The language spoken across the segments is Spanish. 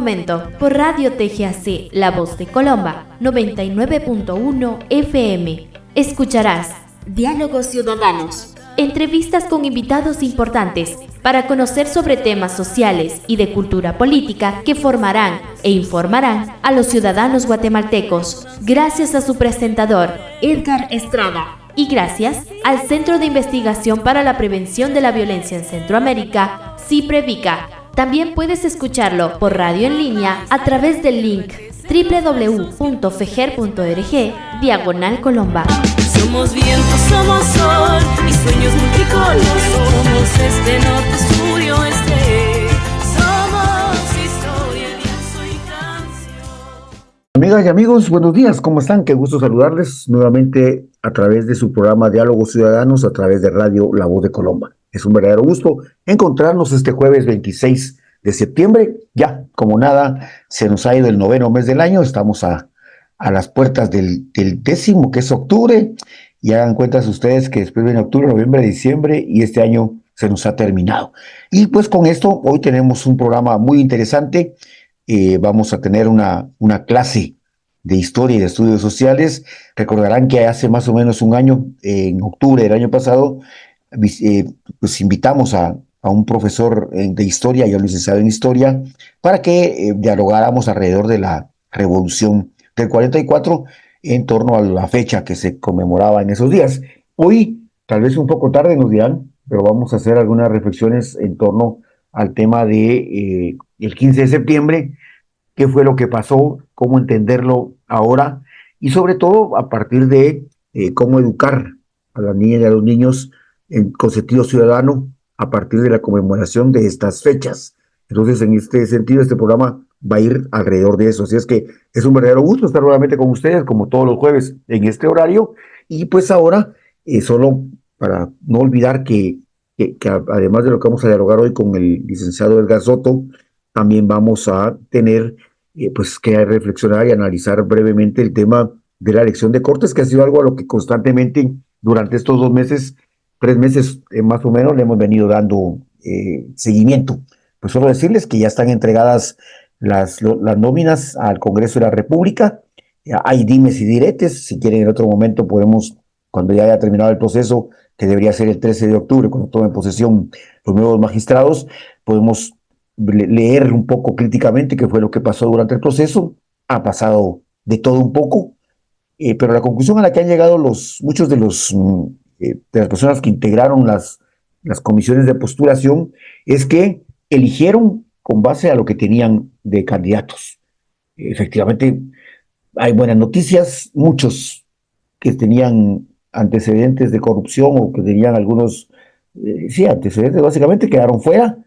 momento, por Radio TGAC, La Voz de Colomba, 99.1 FM, escucharás Diálogos Ciudadanos. Entrevistas con invitados importantes para conocer sobre temas sociales y de cultura política que formarán e informarán a los ciudadanos guatemaltecos. Gracias a su presentador, Edgar Estrada. Y gracias al Centro de Investigación para la Prevención de la Violencia en Centroamérica, CIPREVICA. También puedes escucharlo por radio en línea a través del link www.fejer.org/Colomba. Somos viento, somos sol y sueños multicolor. Somos norte, sur y oeste. Somos historia, lienzo y canción. Amigas y amigos, buenos días, ¿cómo están? Qué gusto saludarles nuevamente a través de su programa Diálogos Ciudadanos, a través de Radio La Voz de Colomba. Es un verdadero gusto encontrarnos este jueves 26 de septiembre. Ya, como nada, se nos ha ido el 9º mes del año. Estamos a las puertas del 10º, que es octubre. Y hagan cuentas ustedes que después viene octubre, noviembre, diciembre, y este año se nos ha terminado. Y pues con esto, hoy tenemos un programa muy interesante. Vamos a tener una clase de historia y de estudios sociales. Recordarán que hace más o menos un año, en octubre del año pasado, pues invitamos a un profesor de historia y a un licenciado en historia para que dialogáramos alrededor de la Revolución del 44 en torno a la fecha que se conmemoraba en esos días. Hoy, tal vez un poco tarde nos dirán, pero vamos a hacer algunas reflexiones en torno al tema de el 15 de septiembre, qué fue lo que pasó, cómo entenderlo ahora y sobre todo a partir de cómo educar a las niñas y a los niños con sentido ciudadano a partir de la conmemoración de estas fechas. Entonces, en este sentido, este programa va a ir alrededor de eso. Así es que es un verdadero gusto estar nuevamente con ustedes, como todos los jueves, en este horario. Y pues ahora, solo para no olvidar que además de lo que vamos a dialogar hoy con el licenciado Edgar Soto, también vamos a tener pues que reflexionar y analizar brevemente el tema de la elección de Cortes, que ha sido algo a lo que constantemente durante estos 2 meses, 3 meses más o menos, le hemos venido dando seguimiento. Pues solo decirles que ya están entregadas las nóminas al Congreso de la República. Hay dimes y diretes. Si quieren, en otro momento podemos, cuando ya haya terminado el proceso, que debería ser el 13 de octubre, cuando tomen posesión los nuevos magistrados, podemos leer un poco críticamente qué fue lo que pasó durante el proceso. Ha pasado de todo un poco, pero la conclusión a la que han llegado muchos de las personas que integraron las comisiones de postulación es que eligieron con base a lo que tenían de candidatos. Efectivamente, hay buenas noticias. Muchos que tenían antecedentes de corrupción o que tenían algunos, antecedentes, básicamente quedaron fuera.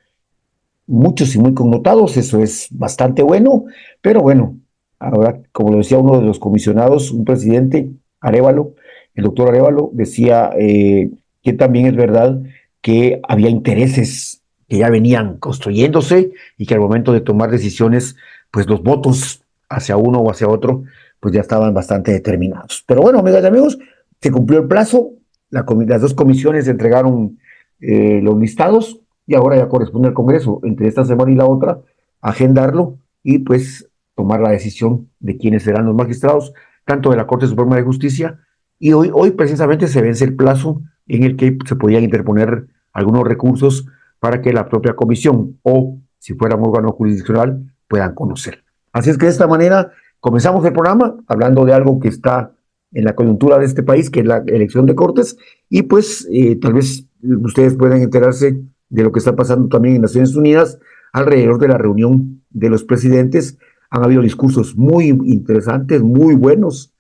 Muchos y muy connotados, eso es bastante bueno, pero bueno, ahora, como lo decía uno de los comisionados, un presidente, Arévalo, el doctor Arévalo, decía que también es verdad que había intereses que ya venían construyéndose y que al momento de tomar decisiones, pues los votos hacia uno o hacia otro, pues ya estaban bastante determinados. Pero bueno, amigas y amigos, se cumplió el plazo, las 2 comisiones entregaron los listados y ahora ya corresponde al Congreso, entre esta semana y la otra, agendarlo y pues tomar la decisión de quiénes serán los magistrados, tanto de la Corte Suprema de Justicia, y hoy precisamente se vence el plazo en el que se podían interponer algunos recursos para que la propia comisión o, si fuera un órgano jurisdiccional, puedan conocer. Así es que de esta manera comenzamos el programa hablando de algo que está en la coyuntura de este país, que es la elección de Cortes, y pues tal vez ustedes puedan enterarse de lo que está pasando también en Naciones Unidas alrededor de la reunión de los presidentes. Han habido discursos muy interesantes, muy buenos,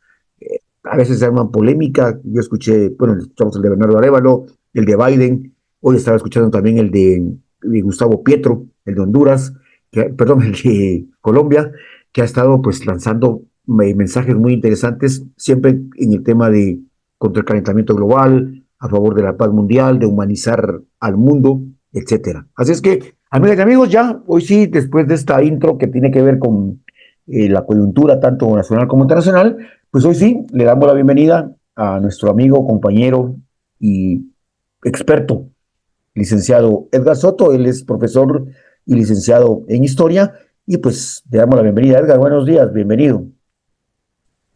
a veces se arman polémica. Yo escuché, escuchamos el de Bernardo Arévalo, el de Biden. Hoy estaba escuchando también el de Gustavo Petro, el de Honduras, el de Colombia, que ha estado pues lanzando mensajes muy interesantes, siempre en el tema de contra el calentamiento global, a favor de la paz mundial, de humanizar al mundo, etcétera. Así es que, amigas y amigos, ya hoy sí, después de esta intro que tiene que ver con la coyuntura tanto nacional como internacional, pues hoy sí le damos la bienvenida a nuestro amigo, compañero y experto, licenciado Edgar Soto. Él es profesor y licenciado en Historia, Y pues le damos la bienvenida a Edgar. Buenos días, bienvenido.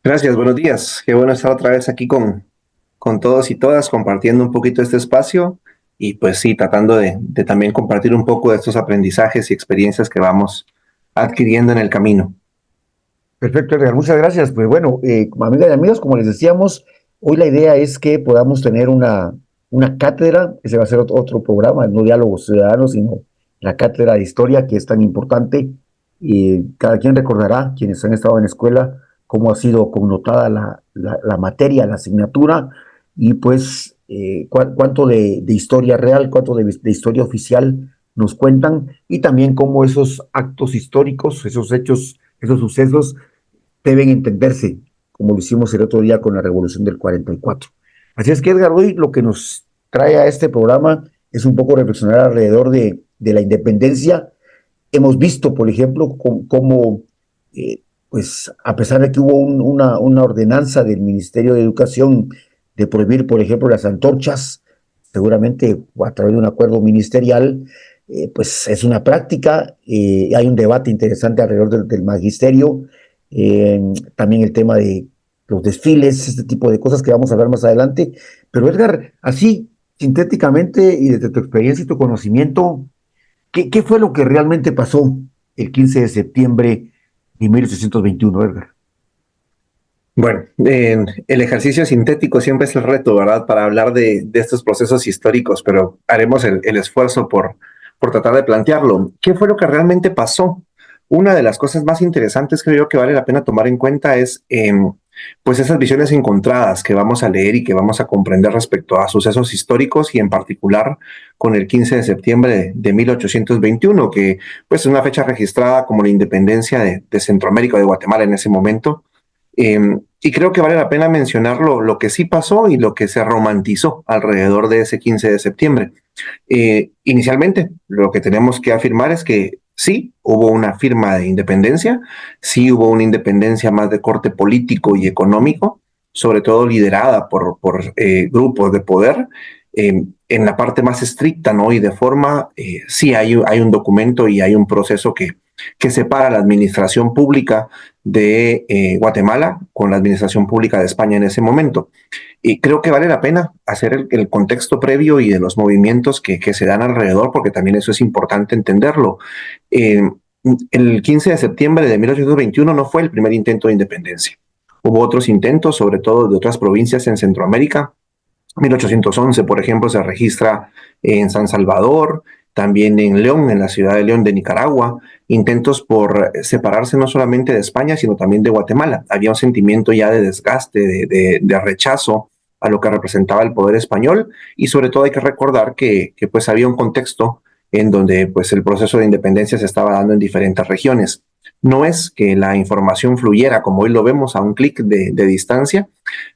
Gracias, buenos días. Qué bueno estar otra vez aquí con todos y todas, compartiendo un poquito este espacio y pues sí, tratando de también compartir un poco de estos aprendizajes y experiencias que vamos adquiriendo en el camino. Perfecto, Edgar, muchas gracias. Pues bueno, amigas y amigos, como les decíamos, hoy la idea es que podamos tener una cátedra. Ese va a ser otro programa, no diálogos ciudadanos, sino la cátedra de historia, que es tan importante. Y cada quien recordará, quienes han estado en escuela, cómo ha sido connotada la materia, la asignatura, y pues cuánto de historia real, cuánto de historia oficial nos cuentan, y también cómo esos actos históricos, esos hechos, esos sucesos deben entenderse, como lo hicimos el otro día con la Revolución del 44. Así es que, Edgar, hoy lo que nos trae a este programa es un poco reflexionar alrededor de la independencia. Hemos visto, por ejemplo, cómo, pues, a pesar de que hubo una ordenanza del Ministerio de Educación de prohibir, por ejemplo, las antorchas, seguramente a través de un acuerdo ministerial, pues es una práctica. Hay un debate interesante alrededor del magisterio, también el tema de los desfiles, este tipo de cosas que vamos a hablar más adelante. Pero Edgar, así sintéticamente y desde tu experiencia y tu conocimiento, ¿qué fue lo que realmente pasó el 15 de septiembre de 1821, Edgar? Bueno, el ejercicio sintético siempre es el reto, ¿verdad? Para hablar de estos procesos históricos, pero haremos el esfuerzo por tratar de plantearlo. ¿Qué fue lo que realmente pasó? Una de las cosas más interesantes creo yo que vale la pena tomar en cuenta es pues esas visiones encontradas que vamos a leer y que vamos a comprender respecto a sucesos históricos y en particular con el 15 de septiembre de 1821, que pues es una fecha registrada como la independencia de Centroamérica o de Guatemala en ese momento. Y creo que vale la pena mencionar lo que sí pasó y lo que se romantizó alrededor de ese 15 de septiembre. Inicialmente, lo que tenemos que afirmar es que sí, hubo una firma de independencia, sí hubo una independencia más de corte político y económico, sobre todo liderada por grupos de poder. En la parte más estricta, ¿no? Y de forma, sí hay un documento y hay un proceso que separa la administración pública de Guatemala con la administración pública de España en ese momento. Y creo que vale la pena hacer el contexto previo y de los movimientos que se dan alrededor, porque también eso es importante entenderlo. El 15 de septiembre de 1821 no fue el primer intento de independencia. Hubo otros intentos, sobre todo de otras provincias en Centroamérica. 1811, por ejemplo, se registra en San Salvador, también en León, en la ciudad de León de Nicaragua, intentos por separarse no solamente de España, sino también de Guatemala. Había un sentimiento ya de desgaste, de rechazo a lo que representaba el poder español, y sobre todo hay que recordar que pues había un contexto en donde pues el proceso de independencia se estaba dando en diferentes regiones. No es que la información fluyera como hoy lo vemos a un clic de distancia.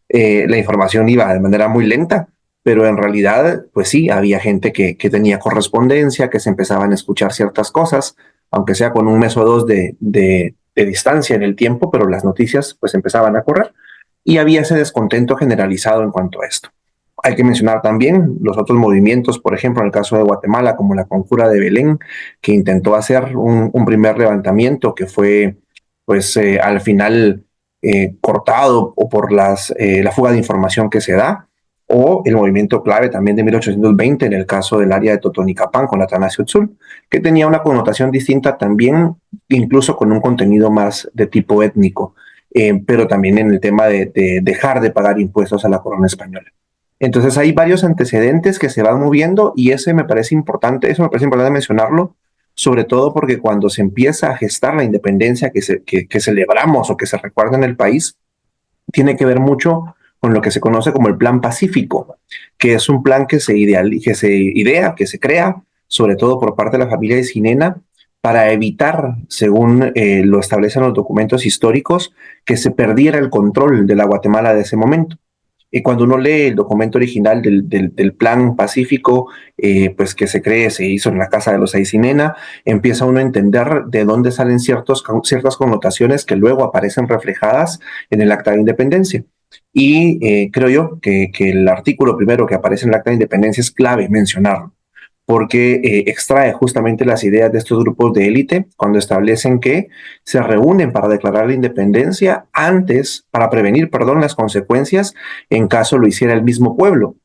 La información iba de manera muy lenta, pero en realidad, pues sí, había gente que tenía correspondencia, que se empezaban a escuchar ciertas cosas, aunque sea con un mes o dos de distancia en el tiempo, pero las noticias pues empezaban a correr y había ese descontento generalizado en cuanto a esto. Hay que mencionar también los otros movimientos, por ejemplo, en el caso de Guatemala, como la Conjura de Belén, que intentó hacer un primer levantamiento que fue, pues, al final cortado o por la fuga de información que se da, o el movimiento clave también de 1820 en el caso del área de Totonicapán con Atanasio Tzul, que tenía una connotación distinta también, incluso con un contenido más de tipo étnico, pero también en el tema de dejar de pagar impuestos a la corona española. Entonces hay varios antecedentes que se van moviendo y eso me parece importante mencionarlo, sobre todo porque cuando se empieza a gestar la independencia que celebramos o que se recuerda en el país, tiene que ver mucho con lo que se conoce como el Plan Pacífico, que es un plan que se crea, sobre todo por parte de la familia de Cinena, para evitar, según lo establecen los documentos históricos, que se perdiera el control de la Guatemala de ese momento. Y cuando uno lee el documento original del Plan Pacífico, pues que se hizo en la Casa de los Aycinena, empieza uno a entender de dónde salen ciertas connotaciones que luego aparecen reflejadas en el Acta de Independencia. Y creo yo que el artículo primero que aparece en el Acta de Independencia es clave mencionarlo, porque extrae justamente las ideas de estos grupos de élite cuando establecen que se reúnen para declarar la independencia para prevenir, perdón, las consecuencias en caso lo hiciera el mismo pueblo.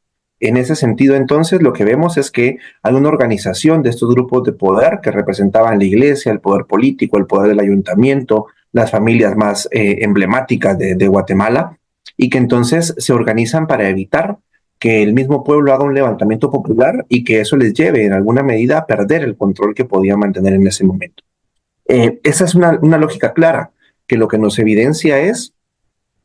En ese sentido, entonces, lo que vemos es que hay una organización de estos grupos de poder que representaban la iglesia, el poder político, el poder del ayuntamiento, las familias más emblemáticas de Guatemala, y que entonces se organizan para evitar que el mismo pueblo haga un levantamiento popular y que eso les lleve en alguna medida a perder el control que podía mantener en ese momento. Esa es una lógica clara, que lo que nos evidencia es,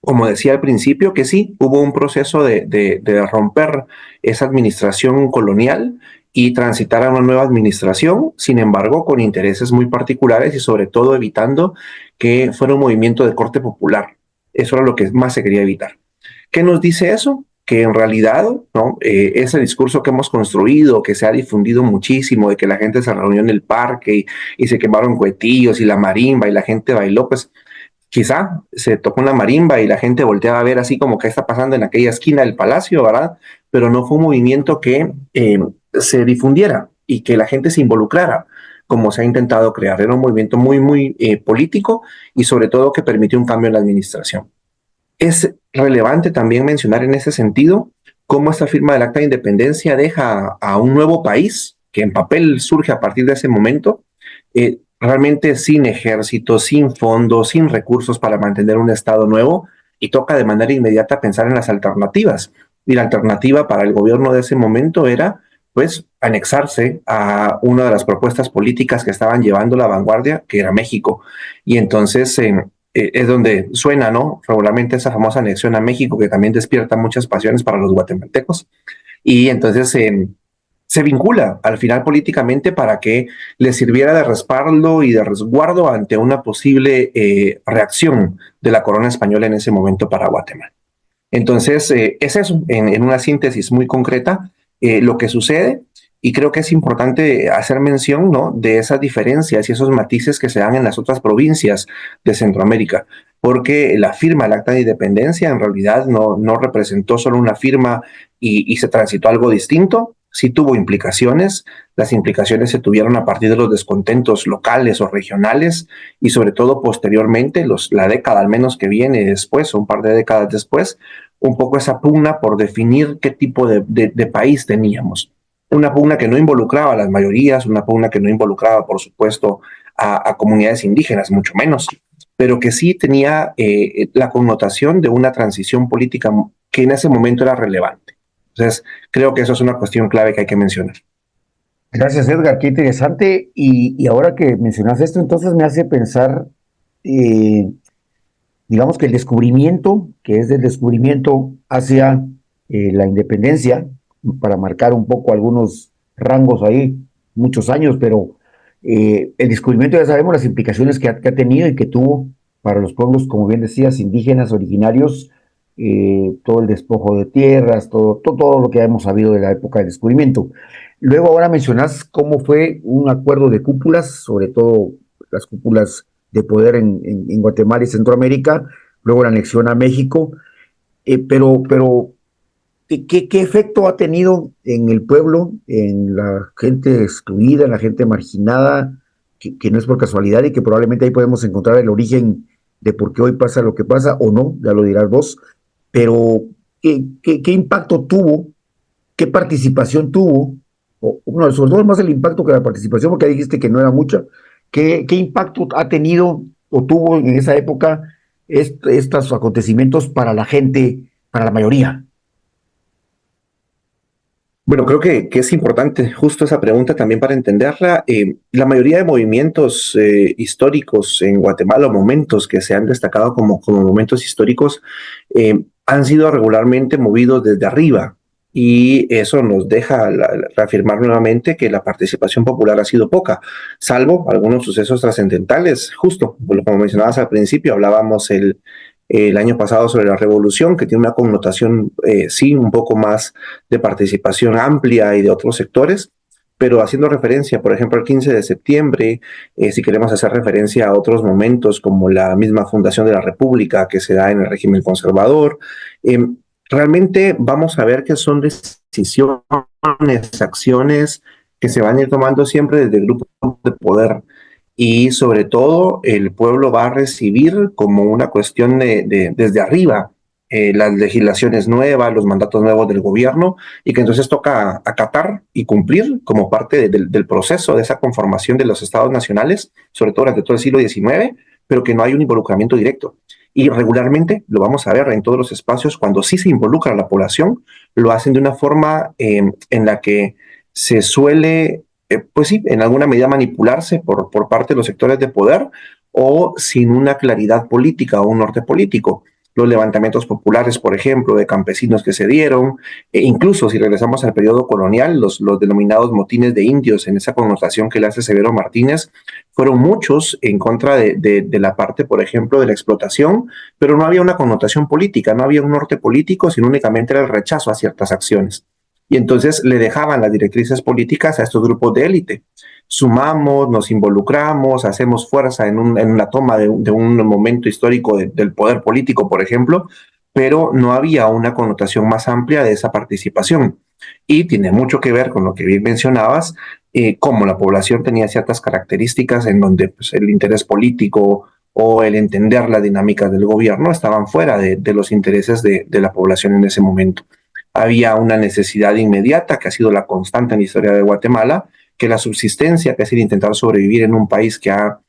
como decía al principio, que sí, hubo un proceso de romper esa administración colonial y transitar a una nueva administración, sin embargo, con intereses muy particulares y sobre todo evitando que fuera un movimiento de corte popular. Eso era lo que más se quería evitar. ¿Qué nos dice eso? Que en realidad, ¿no? Ese discurso que hemos construido, que se ha difundido muchísimo, de que la gente se reunió en el parque y se quemaron cuetillos y la marimba y la gente bailó, pues quizá se tocó una marimba y la gente volteaba a ver así como qué está pasando en aquella esquina del palacio, ¿verdad? Pero no fue un movimiento que se difundiera y que la gente se involucrara, como se ha intentado crear. Era un movimiento muy político y sobre todo que permitió un cambio en la administración. Es relevante también mencionar en ese sentido cómo esta firma del Acta de Independencia deja a un nuevo país, que en papel surge a partir de ese momento, realmente sin ejército, sin fondos, sin recursos para mantener un Estado nuevo, y toca de manera inmediata pensar en las alternativas. Y la alternativa para el gobierno de ese momento era, pues, anexarse a una de las propuestas políticas que estaban llevando la vanguardia, que era México. Y entonces es donde suena, ¿no? Regularmente esa famosa anexión a México, que también despierta muchas pasiones para los guatemaltecos. Y entonces se vincula al final políticamente para que le sirviera de respaldo y de resguardo ante una posible reacción de la corona española en ese momento para Guatemala. Entonces, es eso, en una síntesis muy concreta, lo que sucede, y creo que es importante hacer mención, ¿no?, de esas diferencias y esos matices que se dan en las otras provincias de Centroamérica, porque la firma del Acta de Independencia en realidad no representó solo una firma y se transitó algo distinto. Sí tuvo implicaciones, las implicaciones se tuvieron a partir de los descontentos locales o regionales y sobre todo posteriormente, la década al menos que viene después, un par de décadas después, un poco esa pugna por definir qué tipo de país teníamos. Una pugna que no involucraba a las mayorías, una pugna que no involucraba, por supuesto, a comunidades indígenas, mucho menos, pero que sí tenía la connotación de una transición política que en ese momento era relevante. Entonces, creo que eso es una cuestión clave que hay que mencionar. Gracias, Edgar, qué interesante. Y ahora que mencionas esto, entonces me hace pensar, digamos que el descubrimiento, que es del descubrimiento hacia la independencia, para marcar un poco algunos rangos ahí, muchos años, pero el descubrimiento ya sabemos las implicaciones que ha tenido y que tuvo para los pueblos, como bien decías, indígenas, originarios, todo el despojo de tierras, todo lo que hemos sabido de la época del descubrimiento. Luego ahora mencionas cómo fue un acuerdo de cúpulas, sobre todo las cúpulas de poder en Guatemala y Centroamérica, luego la anexión a México, pero ¿qué efecto ha tenido en el pueblo, en la gente excluida, en la gente marginada, que no es por casualidad y que probablemente ahí podemos encontrar el origen de por qué hoy pasa lo que pasa o no, ya lo dirás vos, pero ¿qué impacto tuvo, qué participación tuvo, bueno, sobre todo más el impacto que la participación, porque dijiste que no era mucha, ¿qué impacto ha tenido o tuvo en esa época estos acontecimientos para la gente, para la mayoría? Bueno, creo que es importante justo esa pregunta también para entenderla. La mayoría de movimientos históricos en Guatemala, o momentos que se han destacado como momentos históricos, han sido regularmente movidos desde arriba. Y eso nos deja reafirmar nuevamente que la participación popular ha sido poca, salvo algunos sucesos trascendentales. Justo, como mencionabas al principio, hablábamos el año pasado sobre la revolución, que tiene una connotación, sí, un poco más de participación amplia y de otros sectores, pero haciendo referencia, por ejemplo, al 15 de septiembre, si queremos hacer referencia a otros momentos como la misma fundación de la República que se da en el régimen conservador, realmente vamos a ver que son decisiones, acciones que se van a ir tomando siempre desde grupos de poder. Y sobre todo el pueblo va a recibir como una cuestión desde arriba las legislaciones nuevas, los mandatos nuevos del gobierno, y que entonces toca acatar y cumplir como parte del proceso de esa conformación de los estados nacionales, sobre todo durante todo el siglo XIX, pero que no hay un involucramiento directo. Y regularmente, lo vamos a ver en todos los espacios, cuando sí se involucra a la población, lo hacen de una forma en la que se suele pues sí, en alguna medida manipularse por parte de los sectores de poder o sin una claridad política o un norte político. Los levantamientos populares, por ejemplo, de campesinos que se dieron, e incluso si regresamos al periodo colonial, los denominados motines de indios, en esa connotación que le hace Severo Martínez, fueron muchos en contra de la parte, por ejemplo, de la explotación, pero no había una connotación política, no había un norte político, sino únicamente era el rechazo a ciertas acciones. Y entonces le dejaban las directrices políticas a estos grupos de élite. Sumamos, nos involucramos, hacemos fuerza en la toma de un momento histórico del poder político, por ejemplo, pero no había una connotación más amplia de esa participación. Y tiene mucho que ver con lo que bien mencionabas, cómo la población tenía ciertas características en donde pues, el interés político o el entender las dinámicas del gobierno estaban fuera de los intereses de la población en ese momento. Había una necesidad inmediata que ha sido la constante en la historia de Guatemala, que la subsistencia, que es el intentar sobrevivir en un país que ha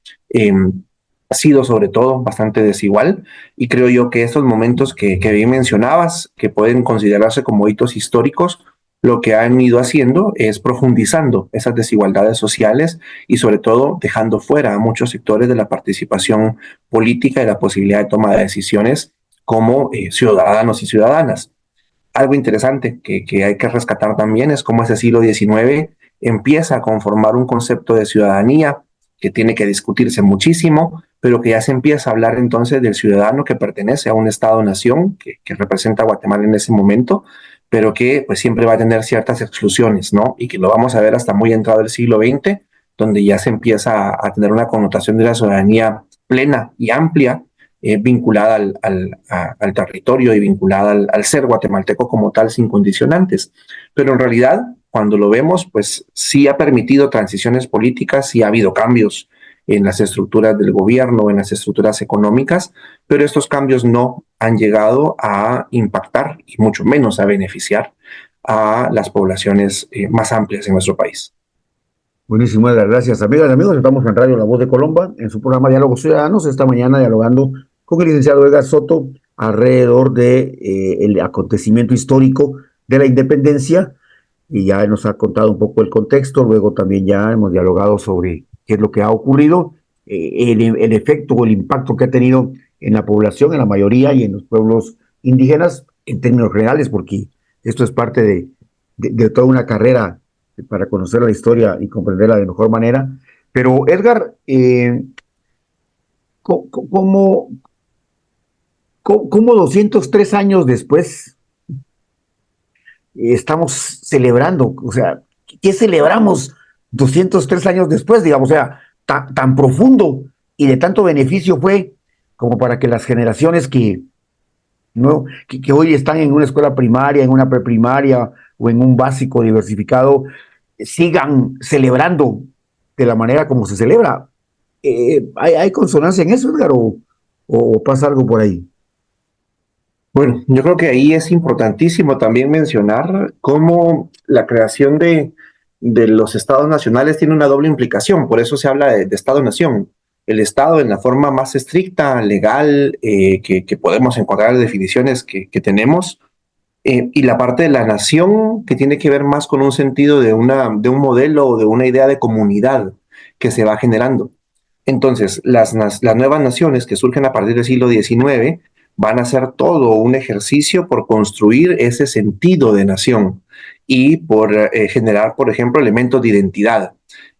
sido sobre todo bastante desigual. Y creo yo que estos momentos que bien mencionabas, que pueden considerarse como hitos históricos, lo que han ido haciendo es profundizando esas desigualdades sociales y sobre todo dejando fuera a muchos sectores de la participación política y la posibilidad de toma de decisiones como ciudadanos y ciudadanas. Algo interesante que hay que rescatar también es cómo ese siglo XIX empieza a conformar un concepto de ciudadanía que tiene que discutirse muchísimo, pero que ya se empieza a hablar entonces del ciudadano que pertenece a un Estado-nación que representa a Guatemala en ese momento, pero que pues siempre va a tener ciertas exclusiones, ¿no? Y que lo vamos a ver hasta muy entrado el siglo XX, donde ya se empieza a tener una connotación de la ciudadanía plena y amplia, vinculada al territorio y vinculada al ser guatemalteco como tal, sin condicionantes. Pero en realidad, cuando lo vemos, pues sí ha permitido transiciones políticas, sí ha habido cambios en las estructuras del gobierno, en las estructuras económicas, pero estos cambios no han llegado a impactar y mucho menos a beneficiar a las poblaciones más amplias en nuestro país. Buenísimo, Edgar. Gracias, amigas y amigos. Estamos en Radio La Voz de Colomba, en su programa Diálogos Ciudadanos, esta mañana dialogando con el licenciado Edgar Soto alrededor de el acontecimiento histórico de la independencia, y ya nos ha contado un poco el contexto. Luego también ya hemos dialogado sobre qué es lo que ha ocurrido, el efecto o el impacto que ha tenido en la población, en la mayoría y en los pueblos indígenas en términos generales, porque esto es parte de toda una carrera para conocer la historia y comprenderla de mejor manera. Pero Edgar, ¿cómo 203 años después estamos celebrando? O sea, ¿qué celebramos 203 años después? Digamos, o sea, tan profundo y de tanto beneficio fue como para que las generaciones ¿no? que hoy están en una escuela primaria, en una preprimaria o en un básico diversificado, sigan celebrando de la manera como se celebra. ¿Hay consonancia en eso, Edgar, o pasa algo por ahí? Bueno, yo creo que ahí es importantísimo también mencionar cómo la creación de los estados nacionales tiene una doble implicación. Por eso se habla de Estado-nación. El Estado en la forma más estricta, legal, que podemos encontrar en definiciones que tenemos, y la parte de la nación que tiene que ver más con un sentido de un modelo o de una idea de comunidad que se va generando. Entonces, las nuevas naciones que surgen a partir del siglo XIX van a ser todo un ejercicio por construir ese sentido de nación y por generar, por ejemplo, elementos de identidad.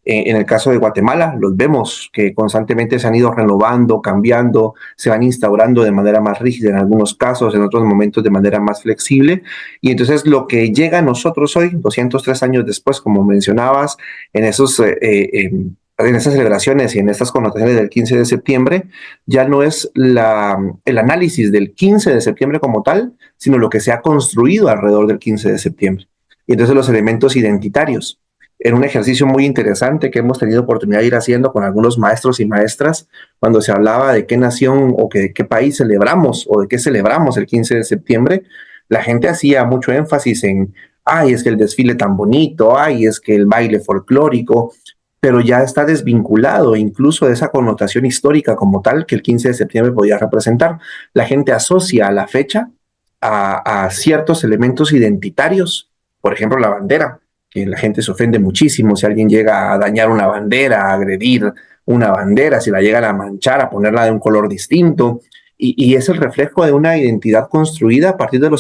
En el caso de Guatemala, los vemos que constantemente se han ido renovando, cambiando, se van instaurando de manera más rígida en algunos casos, en otros momentos de manera más flexible. Y entonces lo que llega a nosotros hoy, 203 años después, como mencionabas, en esas celebraciones y en estas connotaciones del 15 de septiembre, ya no es el análisis del 15 de septiembre como tal, sino lo que se ha construido alrededor del 15 de septiembre. Y entonces los elementos identitarios en un ejercicio muy interesante que hemos tenido oportunidad de ir haciendo con algunos maestros y maestras, cuando se hablaba de qué nación o qué país celebramos o de qué celebramos el 15 de septiembre, la gente hacía mucho énfasis en, ay, es que el desfile tan bonito, ay, es que el baile folclórico, pero ya está desvinculado incluso de esa connotación histórica como tal que el 15 de septiembre podía representar. La gente asocia a la fecha a ciertos elementos identitarios, por ejemplo, la bandera, que la gente se ofende muchísimo si alguien llega a dañar una bandera, a agredir una bandera, si la llegan a manchar, a ponerla de un color distinto. Y es el reflejo de una identidad construida a partir de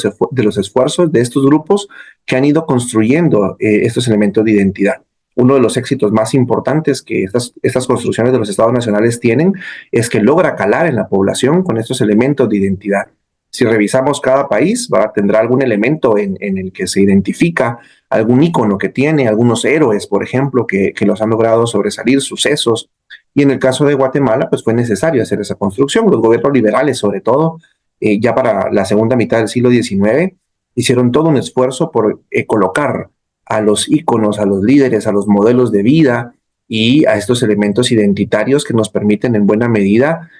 los esfuerzos de estos grupos que han ido construyendo estos elementos de identidad. Uno de los éxitos más importantes que estas construcciones de los estados nacionales tienen es que logra calar en la población con estos elementos de identidad. Si revisamos cada país, tendrá algún elemento en el que se identifica, algún ícono que tiene, algunos héroes, por ejemplo, que los han logrado sobresalir, sucesos. Y en el caso de Guatemala, pues fue necesario hacer esa construcción. Los gobiernos liberales, sobre todo, ya para la segunda mitad del siglo XIX, hicieron todo un esfuerzo por colocar a los íconos, a los líderes, a los modelos de vida y a estos elementos identitarios que nos permiten en buena medida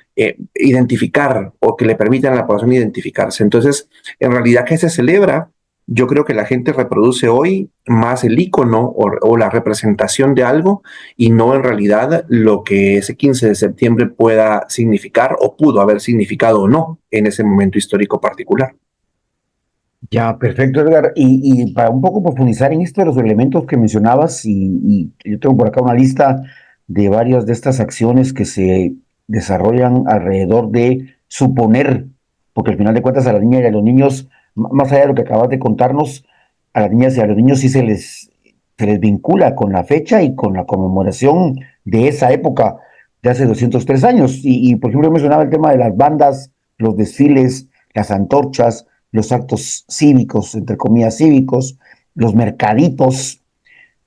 identificar o que le permiten a la población identificarse. Entonces, en realidad, ¿qué se celebra? Yo creo que la gente reproduce hoy más el ícono o la representación de algo y no en realidad lo que ese 15 de septiembre pueda significar o pudo haber significado o no en ese momento histórico particular. Ya, perfecto, Edgar. Y para un poco profundizar en esto de los elementos que mencionabas, y yo tengo por acá una lista de varias de estas acciones que se desarrollan alrededor de suponer, porque al final de cuentas a las niñas y a los niños, más allá de lo que acabas de contarnos, a las niñas y a los niños sí se les vincula con la fecha y con la conmemoración de esa época de hace 203 años. Por ejemplo, yo mencionaba el tema de las bandas, los desfiles, las antorchas, los actos cívicos, entre comillas cívicos, los mercaditos.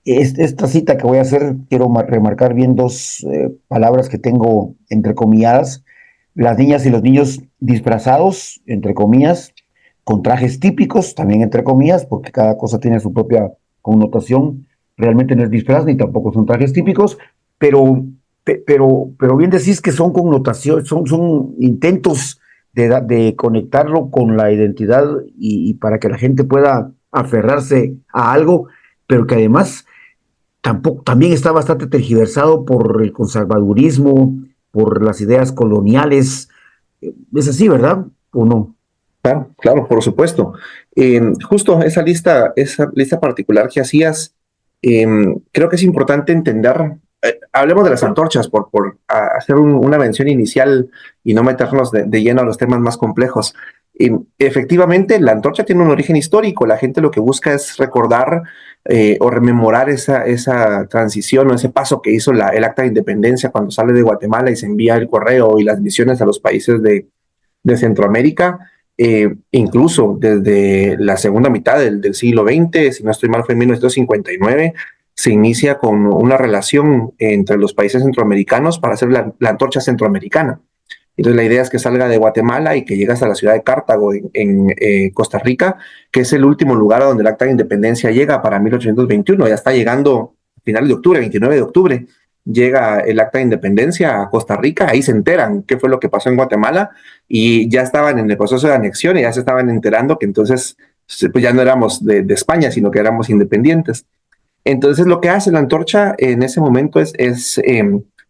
Esta cita que voy a hacer, quiero remarcar bien dos palabras que tengo entrecomilladas. Las niñas y los niños disfrazados, entre comillas, con trajes típicos, también entre comillas, porque cada cosa tiene su propia connotación. Realmente no es disfraz ni tampoco son trajes típicos, pero bien decís que son connotaciones, son intentos de conectarlo con la identidad y para que la gente pueda aferrarse a algo, pero que además también está bastante tergiversado por el conservadurismo, por las ideas coloniales. Es así, ¿verdad? ¿O no? Claro, claro, por supuesto. Justo esa lista particular que hacías, creo que es importante entender. Hablemos de las antorchas por hacer una mención inicial y no meternos de lleno a los temas más complejos. Efectivamente, la antorcha tiene un origen histórico. La gente lo que busca es recordar o rememorar esa transición o ese paso que hizo el Acta de Independencia cuando sale de Guatemala y se envía el correo y las misiones a los países de Centroamérica. Incluso desde la segunda mitad del siglo XX, si no estoy mal, fue en 1959, se inicia con una relación entre los países centroamericanos para hacer la antorcha centroamericana. Entonces la idea es que salga de Guatemala y que llegue hasta la ciudad de Cartago en Costa Rica, que es el último lugar a donde el Acta de Independencia llega para 1821. Ya está llegando a finales de octubre, 29 de octubre, llega el Acta de Independencia a Costa Rica, ahí se enteran qué fue lo que pasó en Guatemala y ya estaban en el proceso de anexión y ya se estaban enterando que entonces pues ya no éramos de España, sino que éramos independientes. Entonces lo que hace la antorcha en ese momento es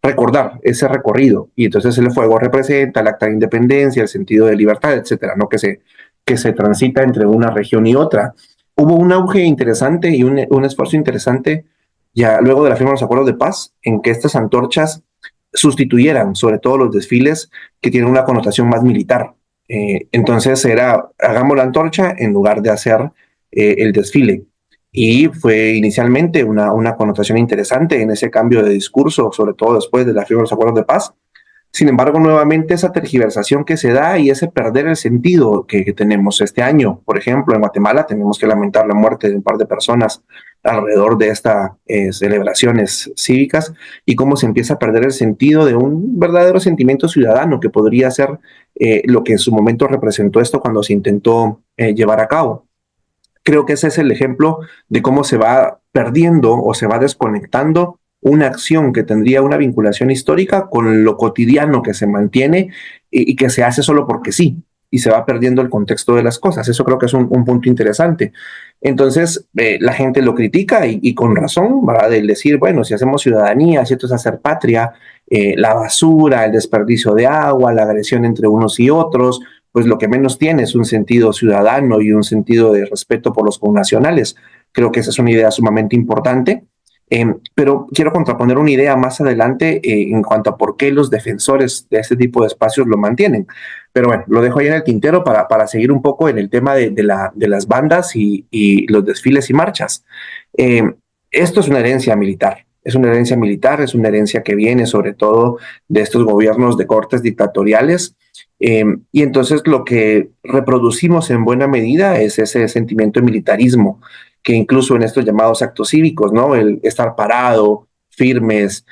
recordar ese recorrido y entonces el fuego representa el Acta de Independencia, el sentido de libertad, etcétera, ¿no? que se transita entre una región y otra. Hubo un auge interesante y un esfuerzo interesante ya luego de la firma de los acuerdos de paz, en que estas antorchas sustituyeran sobre todo los desfiles que tienen una connotación más militar. Entonces hagamos la antorcha en lugar de hacer el desfile. Y fue inicialmente una connotación interesante en ese cambio de discurso, sobre todo después de la firma de los acuerdos de paz. Sin embargo, nuevamente esa tergiversación que se da y ese perder el sentido que tenemos este año. Por ejemplo, en Guatemala tenemos que lamentar la muerte de un par de personas alrededor de estas celebraciones cívicas y cómo se empieza a perder el sentido de un verdadero sentimiento ciudadano que podría ser lo que en su momento representó esto cuando se intentó llevar a cabo. Creo que ese es el ejemplo de cómo se va perdiendo o se va desconectando una acción que tendría una vinculación histórica con lo cotidiano que se mantiene y que se hace solo porque sí, y se va perdiendo el contexto de las cosas. Eso creo que es un punto interesante. Entonces, la gente lo critica y con razón, ¿verdad? Del decir, bueno, si hacemos ciudadanía, si esto es hacer patria, la basura, el desperdicio de agua, la agresión entre unos y otros, pues lo que menos tiene es un sentido ciudadano y un sentido de respeto por los connacionales. Creo que esa es una idea sumamente importante. Pero quiero contraponer una idea más adelante en cuanto a por qué los defensores de este tipo de espacios lo mantienen. Pero bueno, lo dejo ahí en el tintero para seguir un poco en el tema de las bandas y los desfiles y marchas. Esto es una herencia militar. Es una herencia militar, es una herencia que viene sobre todo de estos gobiernos de cortes dictatoriales. Y entonces lo que reproducimos en buena medida es ese sentimiento de militarismo que incluso en estos llamados actos cívicos, ¿no? El estar parado, firmes,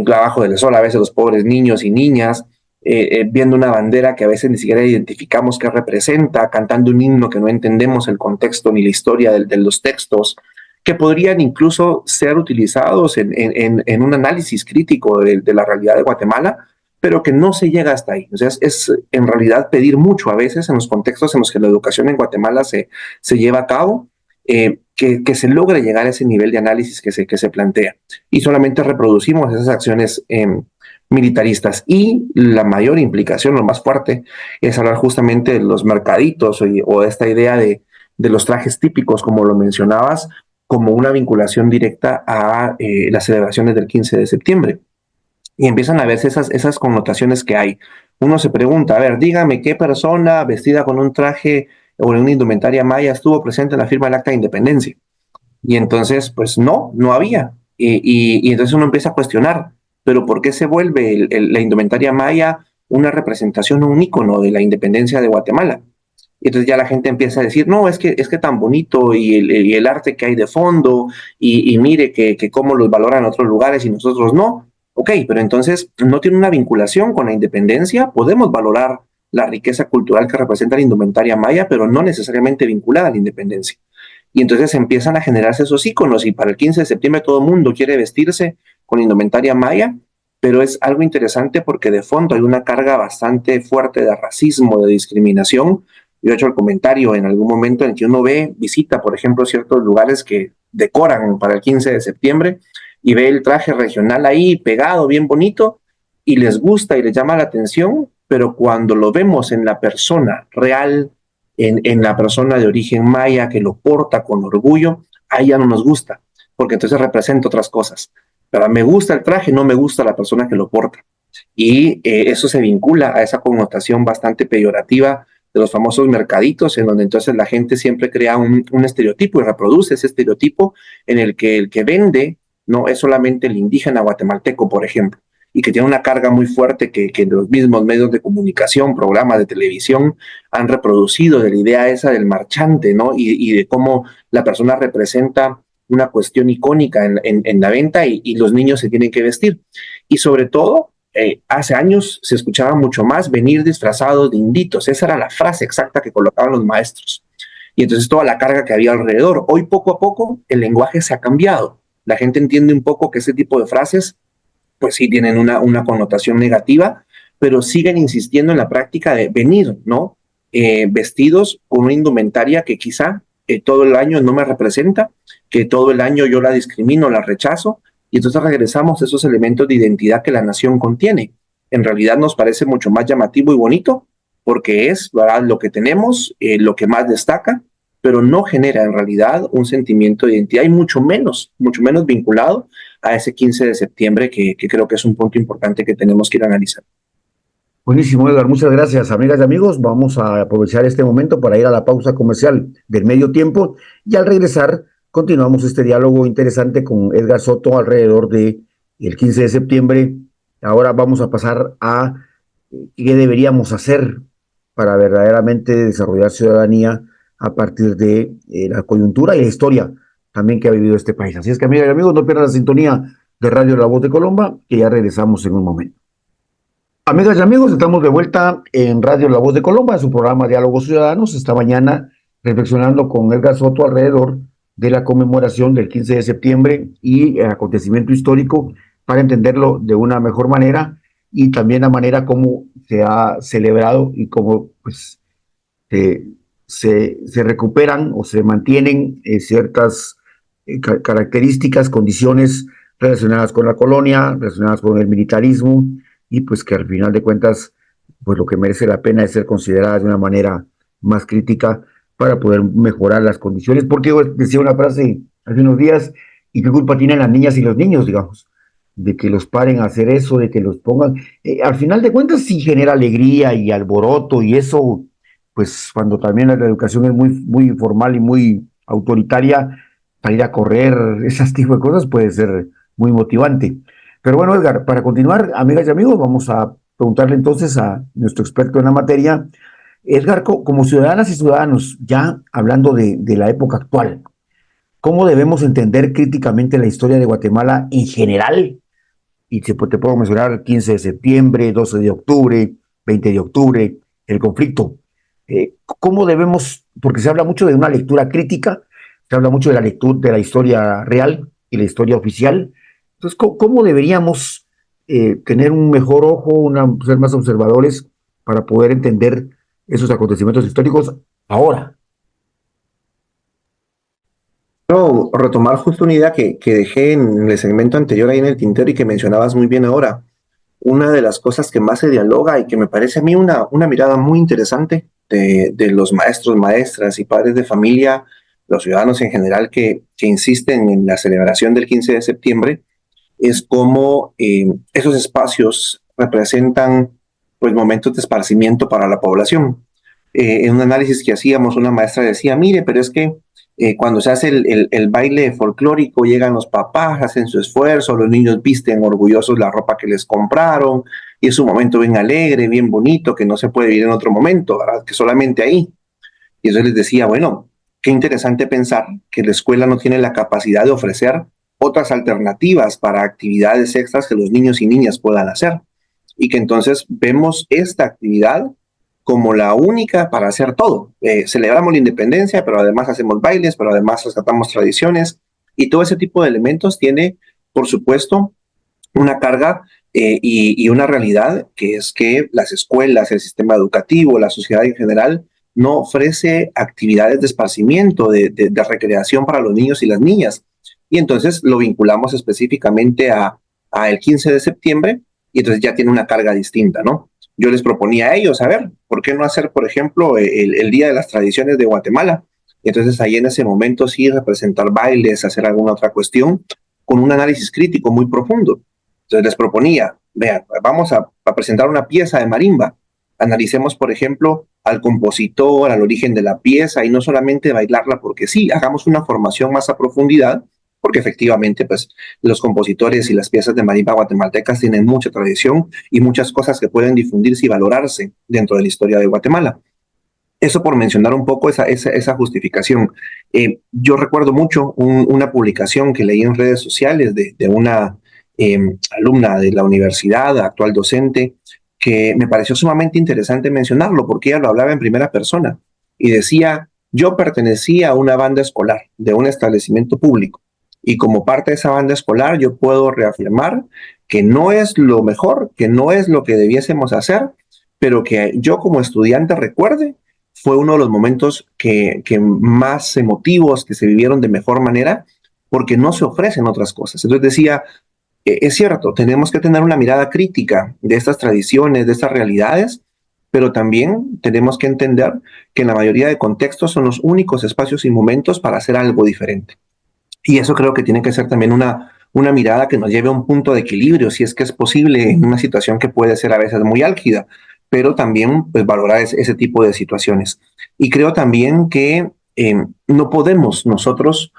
abajo del sol, a veces los pobres niños y niñas, viendo una bandera que a veces ni siquiera identificamos qué representa, cantando un himno que no entendemos el contexto ni la historia de los textos, que podrían incluso ser utilizados en un análisis crítico de la realidad de Guatemala, pero que no se llega hasta ahí. O sea, es en realidad pedir mucho a veces en los contextos en los que la educación en Guatemala se lleva a cabo, que se logre llegar a ese nivel de análisis que se plantea. Y solamente reproducimos esas acciones militaristas. Y la mayor implicación, lo más fuerte, es hablar justamente de los mercaditos o esta idea de los trajes típicos, como lo mencionabas, como una vinculación directa a las celebraciones del 15 de septiembre. Y empiezan a verse esas connotaciones que hay. Uno se pregunta, a ver, dígame qué persona vestida con un traje o en una indumentaria maya estuvo presente en la firma del Acta de Independencia. Y entonces, pues no había. Y entonces uno empieza a cuestionar, pero ¿por qué se vuelve la indumentaria maya una representación, un ícono de la independencia de Guatemala? Y entonces ya la gente empieza a decir, no, es que tan bonito y el arte que hay de fondo y mire que cómo los valoran en otros lugares y nosotros no. Ok, pero entonces no tiene una vinculación con la independencia. Podemos valorar la riqueza cultural que representa la indumentaria maya, pero no necesariamente vinculada a la independencia. Y entonces empiezan a generarse esos íconos y para el 15 de septiembre todo el mundo quiere vestirse con indumentaria maya, pero es algo interesante porque de fondo hay una carga bastante fuerte de racismo, de discriminación. Yo he hecho el comentario en algún momento en que uno visita, por ejemplo, ciertos lugares que decoran para el 15 de septiembre y ve el traje regional ahí pegado, bien bonito, y les gusta y les llama la atención, pero cuando lo vemos en la persona real, en la persona de origen maya que lo porta con orgullo, ahí ya no nos gusta, porque entonces representa otras cosas. Pero me gusta el traje, no me gusta la persona que lo porta. Y eso se vincula a esa connotación bastante peyorativa de los famosos mercaditos, en donde entonces la gente siempre crea un estereotipo y reproduce ese estereotipo en el que vende no es solamente el indígena guatemalteco, por ejemplo, y que tiene una carga muy fuerte que los mismos medios de comunicación, programas de televisión han reproducido de la idea esa del marchante, ¿no? Y de cómo la persona representa una cuestión icónica en la venta y los niños se tienen que vestir. Y sobre todo, hace años se escuchaba mucho más venir disfrazados de inditos. Esa era la frase exacta que colocaban los maestros. Y entonces toda la carga que había alrededor. Hoy poco a poco el lenguaje se ha cambiado. La gente entiende un poco que ese tipo de frases pues sí tienen una connotación negativa, pero siguen insistiendo en la práctica de venir, ¿no? Vestidos con una indumentaria que quizá todo el año no me representa, que todo el año yo la discrimino, la rechazo, y entonces regresamos a esos elementos de identidad que la nación contiene. En realidad nos parece mucho más llamativo y bonito, porque es, ¿verdad?, lo que tenemos, lo que más destaca, pero no genera en realidad un sentimiento de identidad y mucho menos vinculado a ese 15 de septiembre que creo que es un punto importante que tenemos que ir a analizar. Buenísimo, Edgar. Muchas gracias, amigas y amigos. Vamos a aprovechar este momento para ir a la pausa comercial del medio tiempo y al regresar continuamos este diálogo interesante con Edgar Soto alrededor de el 15 de septiembre. Ahora vamos a pasar a qué deberíamos hacer para verdaderamente desarrollar ciudadanía a partir de la coyuntura y la historia también que ha vivido este país. Así es que, amigas y amigos, no pierdan la sintonía de Radio La Voz de Colombia, que ya regresamos en un momento. Amigas y amigos, estamos de vuelta en Radio La Voz de Colombia, en su programa Diálogos Ciudadanos. Esta mañana reflexionando con Edgar Soto alrededor de la conmemoración del 15 de septiembre y el acontecimiento histórico para entenderlo de una mejor manera y también la manera como se ha celebrado y cómo pues, se recuperan o se mantienen ciertas características, condiciones relacionadas con la colonia, relacionadas con el militarismo y pues que al final de cuentas pues lo que merece la pena es ser considerada de una manera más crítica para poder mejorar las condiciones, porque yo decía una frase hace unos días, ¿y qué culpa tienen las niñas y los niños, digamos? De que los paren a hacer eso, de que los pongan. Al final de cuentas sí genera alegría y alboroto y eso, pues cuando también la educación es muy, muy formal y muy autoritaria, para ir a correr, ese tipo de cosas puede ser muy motivante. Pero bueno, Edgar, para continuar, amigas y amigos, vamos a preguntarle entonces a nuestro experto en la materia, Edgar, como ciudadanas y ciudadanos, ya hablando de la época actual, ¿cómo debemos entender críticamente la historia de Guatemala en general? Y te puedo mencionar 15 de septiembre, 12 de octubre, 20 de octubre, el conflicto. ¿Cómo debemos, porque se habla mucho de una lectura crítica, se habla mucho de la lectura de la historia real y la historia oficial? Entonces, ¿cómo deberíamos tener un mejor ojo, ser más observadores para poder entender esos acontecimientos históricos ahora? No, retomar justo una idea que dejé en el segmento anterior ahí en el tintero y que mencionabas muy bien ahora. Una de las cosas que más se dialoga y que me parece a mí una mirada muy interesante de los maestros, maestras y padres de familia, los ciudadanos en general que insisten en la celebración del 15 de septiembre, es cómo esos espacios representan pues, momentos de esparcimiento para la población. En un análisis que hacíamos, una maestra decía, mire, pero es que cuando se hace el baile folclórico, llegan los papás, hacen su esfuerzo, los niños visten orgullosos la ropa que les compraron, y es un momento bien alegre, bien bonito, que no se puede vivir en otro momento, ¿verdad? Que solamente ahí. Y entonces les decía, bueno, qué interesante pensar que la escuela no tiene la capacidad de ofrecer otras alternativas para actividades extras que los niños y niñas puedan hacer. Y que entonces vemos esta actividad como la única para hacer todo. Celebramos la independencia, pero además hacemos bailes, pero además rescatamos tradiciones. Y todo ese tipo de elementos tiene, por supuesto, una carga y una realidad que es que las escuelas, el sistema educativo, la sociedad en general, no ofrece actividades de esparcimiento, de recreación para los niños y las niñas. Y entonces lo vinculamos específicamente a el 15 de septiembre y entonces ya tiene una carga distinta, ¿no? Yo les proponía a ellos, a ver, ¿por qué no hacer, por ejemplo, el Día de las Tradiciones de Guatemala? Y entonces ahí en ese momento sí representar bailes, hacer alguna otra cuestión con un análisis crítico muy profundo. Entonces les proponía, vean, vamos a presentar una pieza de marimba. Analicemos, por ejemplo, al compositor, al origen de la pieza y no solamente bailarla porque sí, hagamos una formación más a profundidad, porque efectivamente, pues, los compositores y las piezas de marimba guatemaltecas tienen mucha tradición y muchas cosas que pueden difundirse y valorarse dentro de la historia de Guatemala. Eso por mencionar un poco esa justificación. Yo recuerdo mucho una publicación que leí en redes sociales de una alumna de la universidad, actual docente, que me pareció sumamente interesante mencionarlo porque ella lo hablaba en primera persona y decía, yo pertenecía a una banda escolar de un establecimiento público y como parte de esa banda escolar yo puedo reafirmar que no es lo mejor, que no es lo que debiésemos hacer, pero que yo como estudiante recuerde fue uno de los momentos que más emotivos, que se vivieron de mejor manera, porque no se ofrecen otras cosas. Entonces decía, es cierto, tenemos que tener una mirada crítica de estas tradiciones, de estas realidades, pero también tenemos que entender que en la mayoría de contextos son los únicos espacios y momentos para hacer algo diferente. Y eso creo que tiene que ser también una mirada que nos lleve a un punto de equilibrio, si es que es posible en una situación que puede ser a veces muy álgida, pero también pues, valorar ese tipo de situaciones. Y creo también que no podemos nosotros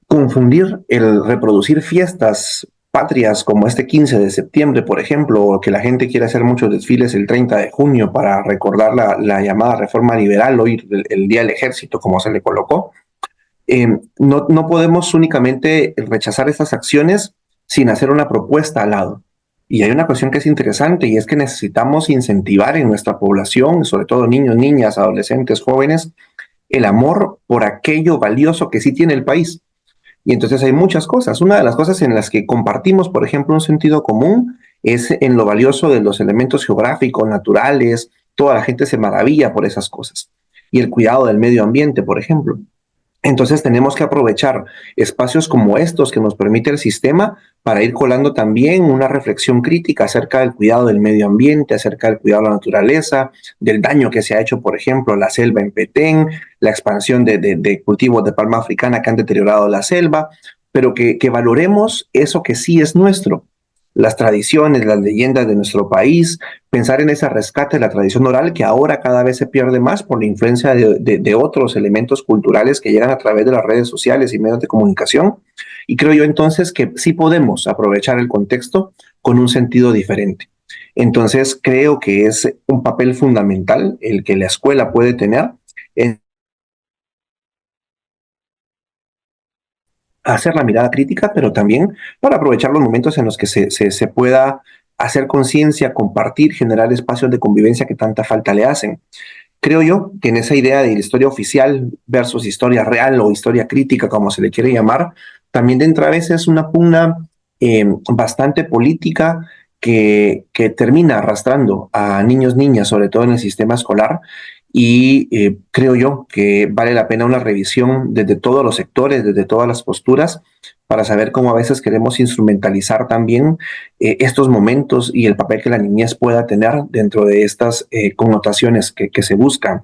confundir el reproducir fiestas patrias como este 15 de septiembre, por ejemplo, o que la gente quiere hacer muchos desfiles el 30 de junio para recordar la llamada reforma liberal, hoy el Día del Ejército, como se le colocó. No podemos únicamente rechazar estas acciones sin hacer una propuesta al lado. Y hay una cuestión que es interesante y es que necesitamos incentivar en nuestra población, sobre todo niños, niñas, adolescentes, jóvenes, el amor por aquello valioso que sí tiene el país. Y entonces hay muchas cosas. Una de las cosas en las que compartimos, por ejemplo, un sentido común es en lo valioso de los elementos geográficos, naturales. Toda la gente se maravilla por esas cosas. Y el cuidado del medio ambiente, por ejemplo. Entonces tenemos que aprovechar espacios como estos que nos permite el sistema para ir colando también una reflexión crítica acerca del cuidado del medio ambiente, acerca del cuidado de la naturaleza, del daño que se ha hecho, por ejemplo, a la selva en Petén, la expansión de cultivos de palma africana que han deteriorado la selva, pero que valoremos eso que sí es nuestro, las tradiciones, las leyendas de nuestro país, pensar en ese rescate de la tradición oral que ahora cada vez se pierde más por la influencia de otros elementos culturales que llegan a través de las redes sociales y medios de comunicación. Y creo yo entonces que sí podemos aprovechar el contexto con un sentido diferente. Entonces creo que es un papel fundamental el que la escuela puede tener en hacer la mirada crítica, pero también para aprovechar los momentos en los que se pueda hacer conciencia, compartir, generar espacios de convivencia que tanta falta le hacen. Creo yo que en esa idea de la historia oficial versus historia real o historia crítica, como se le quiere llamar, también dentro a veces una pugna bastante política que termina arrastrando a niños, niñas, sobre todo en el sistema escolar, y creo yo que vale la pena una revisión desde todos los sectores, desde todas las posturas, para saber cómo a veces queremos instrumentalizar también estos momentos y el papel que la niñez pueda tener dentro de estas connotaciones que se buscan.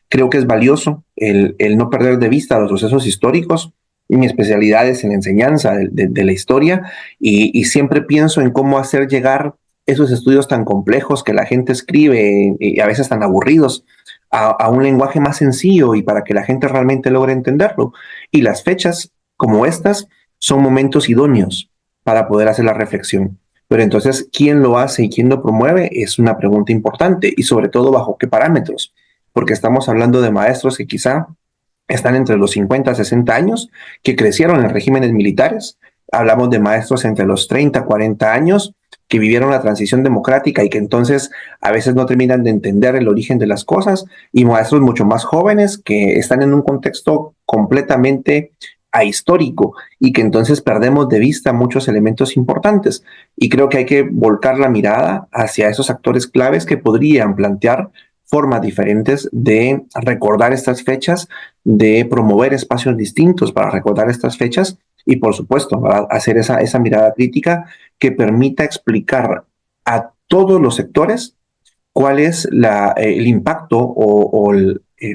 Creo que es valioso el no perder de vista los procesos históricos. Mi especialidad es en enseñanza de la historia y siempre pienso en cómo hacer llegar esos estudios tan complejos que la gente escribe y a veces tan aburridos a un lenguaje más sencillo y para que la gente realmente logre entenderlo. Y las fechas como estas son momentos idóneos para poder hacer la reflexión. Pero entonces, ¿quién lo hace y quién lo promueve? Es una pregunta importante y sobre todo bajo qué parámetros, porque estamos hablando de maestros que quizá están entre los 50 a 60 años, que crecieron en regímenes militares. Hablamos de maestros entre los 30 40 años que vivieron la transición democrática y que entonces a veces no terminan de entender el origen de las cosas, y maestros mucho más jóvenes que están en un contexto completamente ahistórico y que entonces perdemos de vista muchos elementos importantes. Y creo que hay que volcar la mirada hacia esos actores claves que podrían plantear formas diferentes de recordar estas fechas, de promover espacios distintos para recordar estas fechas y, por supuesto, ¿verdad?, hacer esa mirada crítica que permita explicar a todos los sectores cuál es el impacto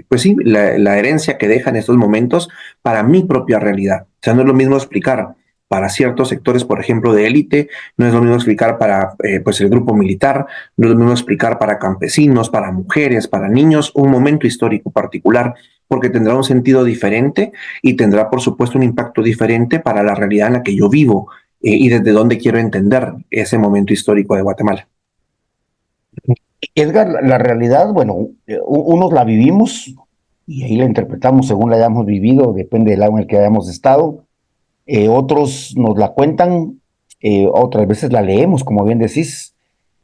pues sí, la herencia que deja en estos momentos para mi propia realidad. O sea, no es lo mismo explicar para ciertos sectores, por ejemplo, de élite, no es lo mismo explicar para pues el grupo militar, no es lo mismo explicar para campesinos, para mujeres, para niños, un momento histórico particular, porque tendrá un sentido diferente y tendrá, por supuesto, un impacto diferente para la realidad en la que yo vivo y desde dónde quiero entender ese momento histórico de Guatemala. Edgar, la realidad, bueno, unos la vivimos y ahí la interpretamos según la hayamos vivido, depende del lado en el que hayamos estado. Otros nos la cuentan, otras veces la leemos, como bien decís,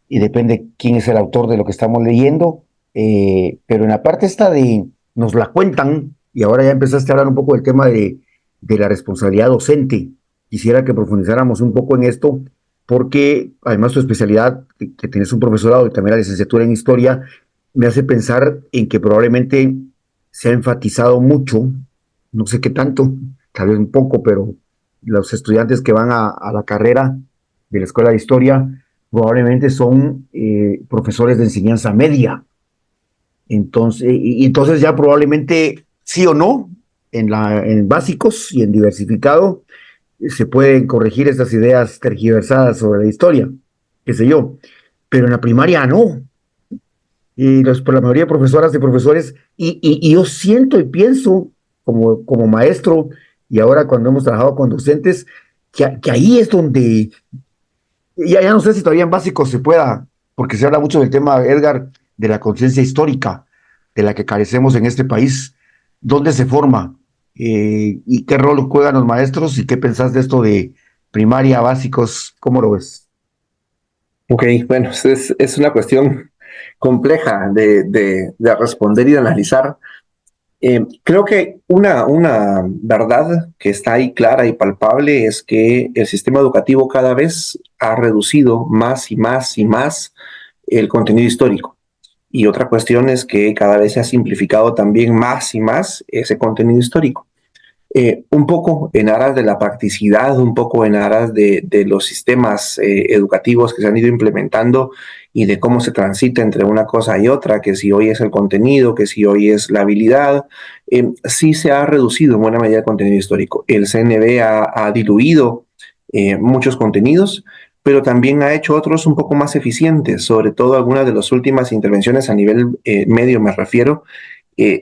y depende quién es el autor de lo que estamos leyendo. Pero en la parte esta de nos la cuentan, y ahora ya empezaste a hablar un poco del tema de la responsabilidad docente. Quisiera que profundizáramos un poco en esto, porque además tu especialidad, que tienes un profesorado y también la licenciatura en historia, me hace pensar en que probablemente se ha enfatizado mucho, no sé qué tanto, tal vez un poco, pero los estudiantes que van a la carrera de la escuela de historia probablemente son profesores de enseñanza media. Entonces, y entonces ya probablemente sí o no, en básicos y en diversificado, se pueden corregir estas ideas tergiversadas sobre la historia, qué sé yo, pero en la primaria no. Y por la mayoría de profesoras y profesores, y yo siento y pienso como maestro, y ahora cuando hemos trabajado con docentes, que ahí es donde, ya no sé si todavía en básicos se pueda, porque se habla mucho del tema, Edgar, de la conciencia histórica, de la que carecemos en este país. ¿Dónde se forma? ¿Y qué rol juegan los maestros? ¿Y qué pensás de esto de primaria, básicos? ¿Cómo lo ves? Ok, bueno, es una cuestión compleja de responder y de analizar. Creo que una verdad que está ahí clara y palpable es que el sistema educativo cada vez ha reducido más y más y más el contenido histórico. Y otra cuestión es que cada vez se ha simplificado también más y más ese contenido histórico. Un poco en aras de la practicidad, un poco en aras de los sistemas educativos que se han ido implementando y de cómo se transita entre una cosa y otra, que si hoy es el contenido, que si hoy es la habilidad, sí se ha reducido en buena medida el contenido histórico. El CNB ha diluido muchos contenidos, pero también ha hecho otros un poco más eficientes, sobre todo algunas de las últimas intervenciones a nivel medio, me refiero,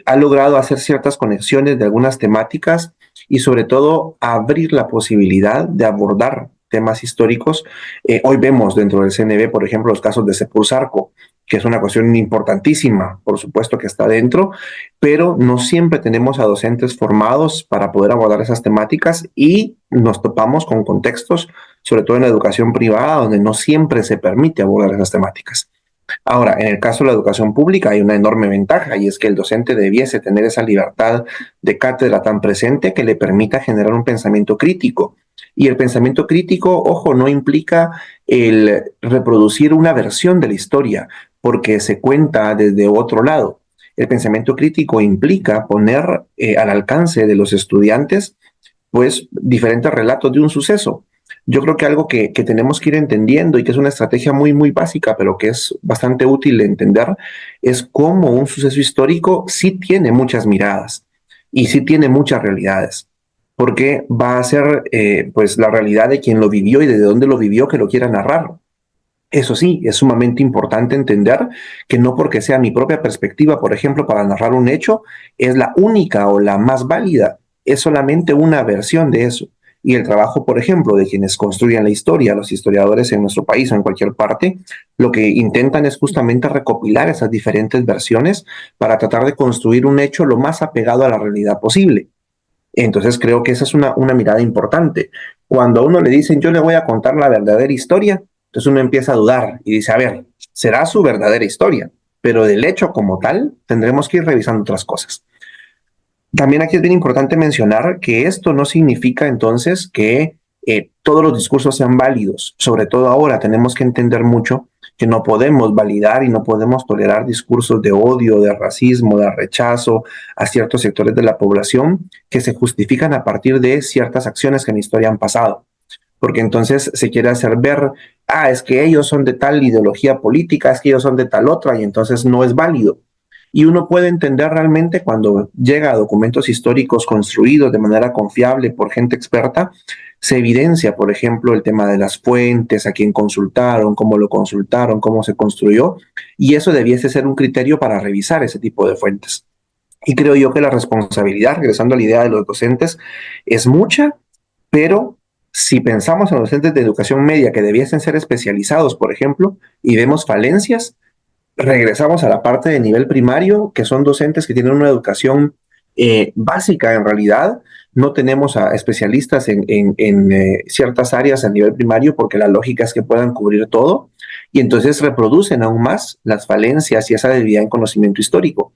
ha logrado hacer ciertas conexiones de algunas temáticas y sobre todo abrir la posibilidad de abordar temas históricos. Hoy vemos dentro del CNB, por ejemplo, los casos de Sepulsarco, que es una cuestión importantísima, por supuesto que está dentro, pero no siempre tenemos a docentes formados para poder abordar esas temáticas y nos topamos con contextos, sobre todo en la educación privada, donde no siempre se permite abordar esas temáticas. Ahora, en el caso de la educación pública hay una enorme ventaja y es que el docente debiese tener esa libertad de cátedra tan presente que le permita generar un pensamiento crítico. Y el pensamiento crítico, ojo, no implica el reproducir una versión de la historia porque se cuenta desde otro lado. El pensamiento crítico implica poner al alcance de los estudiantes pues diferentes relatos de un suceso. Yo creo que algo que tenemos que ir entendiendo y que es una estrategia muy, muy básica, pero que es bastante útil de entender, es cómo un suceso histórico sí tiene muchas miradas y sí tiene muchas realidades, porque va a ser pues la realidad de quien lo vivió y de dónde lo vivió que lo quiera narrar. Eso sí, es sumamente importante entender que no porque sea mi propia perspectiva, por ejemplo, para narrar un hecho, es la única o la más válida, es solamente una versión de eso. Y el trabajo, por ejemplo, de quienes construyen la historia, los historiadores en nuestro país o en cualquier parte, lo que intentan es justamente recopilar esas diferentes versiones para tratar de construir un hecho lo más apegado a la realidad posible. Entonces creo que esa es una mirada importante. Cuando a uno le dicen, yo le voy a contar la verdadera historia, entonces uno empieza a dudar y dice, a ver, será su verdadera historia, pero del hecho como tal tendremos que ir revisando otras cosas. También aquí es bien importante mencionar que esto no significa entonces que todos los discursos sean válidos. Sobre todo ahora tenemos que entender mucho que no podemos validar y no podemos tolerar discursos de odio, de racismo, de rechazo a ciertos sectores de la población que se justifican a partir de ciertas acciones que en la historia han pasado. Porque entonces se quiere hacer ver, es que ellos son de tal ideología política, es que ellos son de tal otra, y entonces no es válido. Y uno puede entender realmente cuando llega a documentos históricos construidos de manera confiable por gente experta, se evidencia, por ejemplo, el tema de las fuentes, a quién consultaron, cómo lo consultaron, cómo se construyó, y eso debiese ser un criterio para revisar ese tipo de fuentes. Y creo yo que la responsabilidad, regresando a la idea de los docentes, es mucha, pero si pensamos en los docentes de educación media que debiesen ser especializados, por ejemplo, y vemos falencias, regresamos a la parte de nivel primario, que son docentes que tienen una educación básica en realidad. No tenemos a especialistas en ciertas áreas a nivel primario porque la lógica es que puedan cubrir todo y entonces reproducen aún más las falencias y esa debilidad en conocimiento histórico.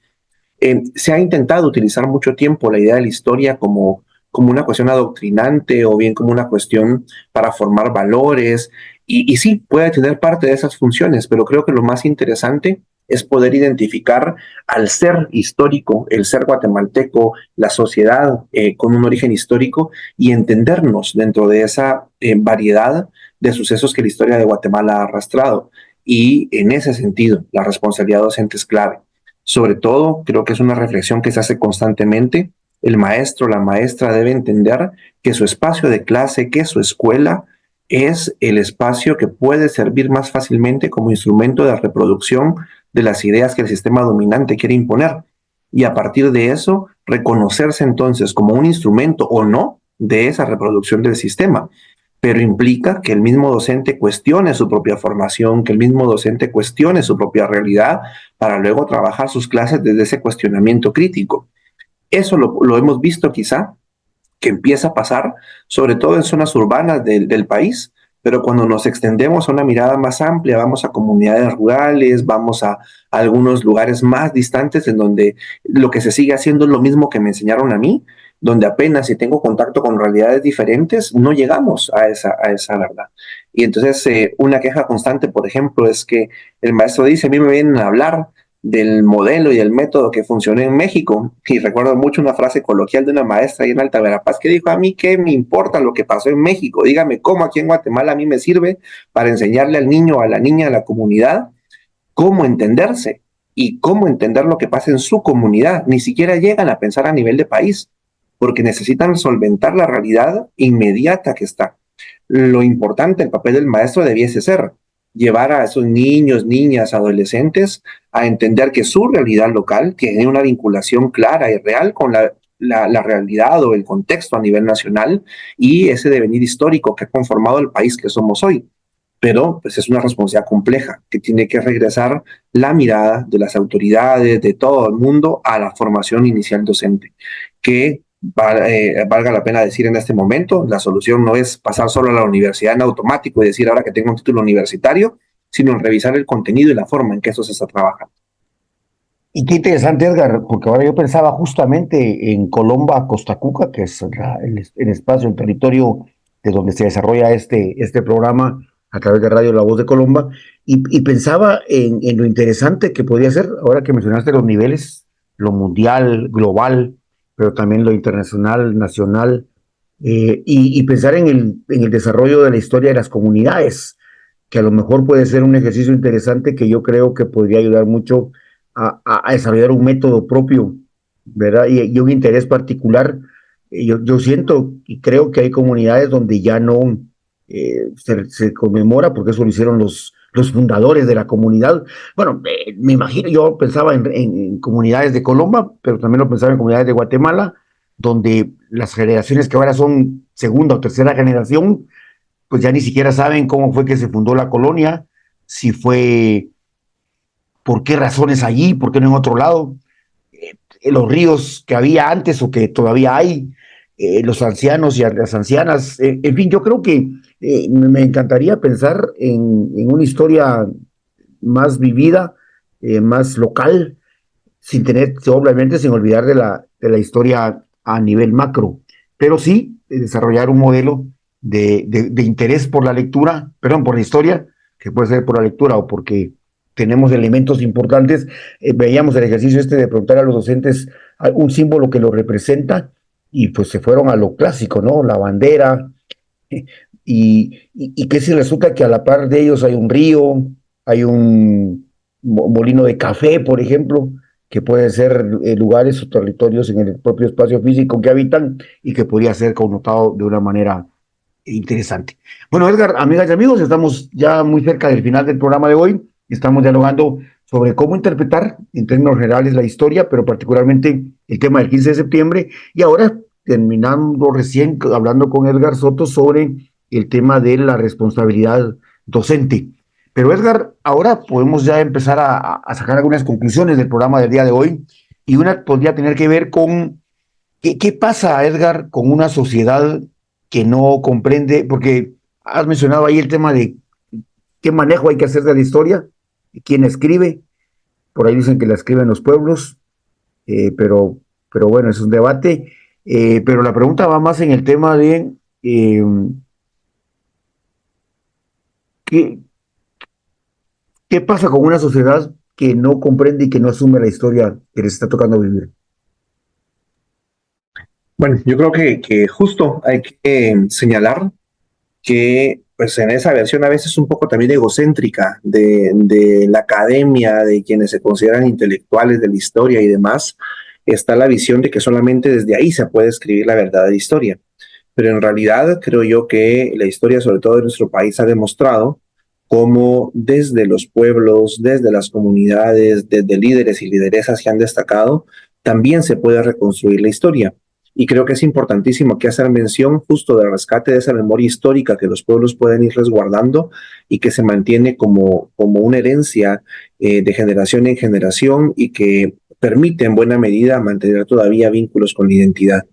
Se ha intentado utilizar mucho tiempo la idea de la historia como una cuestión adoctrinante o bien como una cuestión para formar valores. Y sí, puede tener parte de esas funciones, pero creo que lo más interesante es poder identificar al ser histórico, el ser guatemalteco, la sociedad con un origen histórico y entendernos dentro de esa variedad de sucesos que la historia de Guatemala ha arrastrado. Y en ese sentido, la responsabilidad docente es clave. Sobre todo, creo que es una reflexión que se hace constantemente. El maestro, la maestra debe entender que su espacio de clase, que su escuela, es el espacio que puede servir más fácilmente como instrumento de reproducción de las ideas que el sistema dominante quiere imponer. Y a partir de eso, reconocerse entonces como un instrumento o no de esa reproducción del sistema. Pero implica que el mismo docente cuestione su propia formación, que el mismo docente cuestione su propia realidad para luego trabajar sus clases desde ese cuestionamiento crítico. Eso lo hemos visto quizá que empieza a pasar, sobre todo en zonas urbanas del país, pero cuando nos extendemos a una mirada más amplia, vamos a comunidades rurales, vamos a algunos lugares más distantes en donde lo que se sigue haciendo es lo mismo que me enseñaron a mí, donde apenas si tengo contacto con realidades diferentes, no llegamos a esa verdad. Y entonces una queja constante, por ejemplo, es que el maestro dice, a mí me vienen a hablar del modelo y del método que funcionó en México. Y recuerdo mucho una frase coloquial de una maestra ahí en Alta Verapaz que dijo, a mí qué me importa lo que pasó en México, dígame cómo aquí en Guatemala a mí me sirve para enseñarle al niño, a la niña, a la comunidad, cómo entenderse y cómo entender lo que pasa en su comunidad. Ni siquiera llegan a pensar a nivel de país, porque necesitan solventar la realidad inmediata que está. Lo importante, el papel del maestro debiese ser llevar a esos niños, niñas, adolescentes a entender que su realidad local tiene una vinculación clara y real con la realidad o el contexto a nivel nacional y ese devenir histórico que ha conformado el país que somos hoy. Pero pues es una responsabilidad compleja que tiene que regresar la mirada de las autoridades, de todo el mundo, a la formación inicial docente, que valga la pena decir en este momento, la solución no es pasar solo a la universidad en automático y decir ahora que tengo un título universitario, sino en revisar el contenido y la forma en que eso se está trabajando. Y qué interesante, Edgar, porque ahora yo pensaba justamente en Colomba, Costa Cuca, que es el espacio, el territorio de donde se desarrolla este programa a través de Radio La Voz de Colomba, y pensaba en lo interesante que podría ser, ahora que mencionaste los niveles, lo mundial, global, pero también lo internacional, nacional, y pensar en el desarrollo de la historia de las comunidades, que a lo mejor puede ser un ejercicio interesante que yo creo que podría ayudar mucho a desarrollar un método propio, ¿verdad? Y un interés particular. Yo siento y creo que hay comunidades donde ya no se conmemora, porque eso lo hicieron los fundadores de la comunidad. Bueno, me imagino, yo pensaba en comunidades de Colombia, pero también lo pensaba en comunidades de Guatemala, donde las generaciones que ahora son segunda o tercera generación, pues ya ni siquiera saben cómo fue que se fundó la colonia, si fue, por qué razones allí, por qué no en otro lado, los ríos que había antes o que todavía hay, los ancianos y las ancianas, en fin, yo creo que me encantaría pensar en una historia más vivida, más local, sin tener, obviamente, sin olvidar de la historia a nivel macro, pero sí desarrollar un modelo de interés por la lectura, perdón, por la historia, que puede ser por la lectura o porque tenemos elementos importantes. Veíamos el ejercicio de preguntar a los docentes un símbolo que lo representa, y pues se fueron a lo clásico, ¿no? La bandera, y que si resulta que a la par de ellos hay un río, hay un molino de café, por ejemplo, que pueden ser lugares o territorios en el propio espacio físico que habitan y que podría ser connotado de una manera interesante. Bueno, Edgar, amigas y amigos, estamos ya muy cerca del final del programa de hoy. Estamos dialogando sobre cómo interpretar en términos generales la historia, pero particularmente el tema del 15 de septiembre. Y ahora terminando recién hablando con Edgar Soto sobre el tema de la responsabilidad docente. Pero Edgar, ahora podemos ya empezar a sacar algunas conclusiones del programa del día de hoy, y una podría tener que ver con qué pasa, Edgar, con una sociedad que no comprende, porque has mencionado ahí el tema de qué manejo hay que hacer de la historia, quién escribe, por ahí dicen que la escriben los pueblos, pero bueno, es un debate, pero la pregunta va más en el tema de qué, qué pasa con una sociedad que no comprende y que no asume la historia que les está tocando vivir. Bueno, yo creo que justo hay que señalar que pues en esa versión a veces un poco también egocéntrica de la academia, de quienes se consideran intelectuales de la historia y demás, está la visión de que solamente desde ahí se puede escribir la verdadera historia. Pero en realidad creo yo que la historia, sobre todo de nuestro país, ha demostrado cómo desde los pueblos, desde las comunidades, desde líderes y lideresas que han destacado, también se puede reconstruir la historia. Y creo que es importantísimo que hacer mención justo del rescate de esa memoria histórica que los pueblos pueden ir resguardando y que se mantiene como una herencia de generación en generación y que permite en buena medida mantener todavía vínculos con la identidad.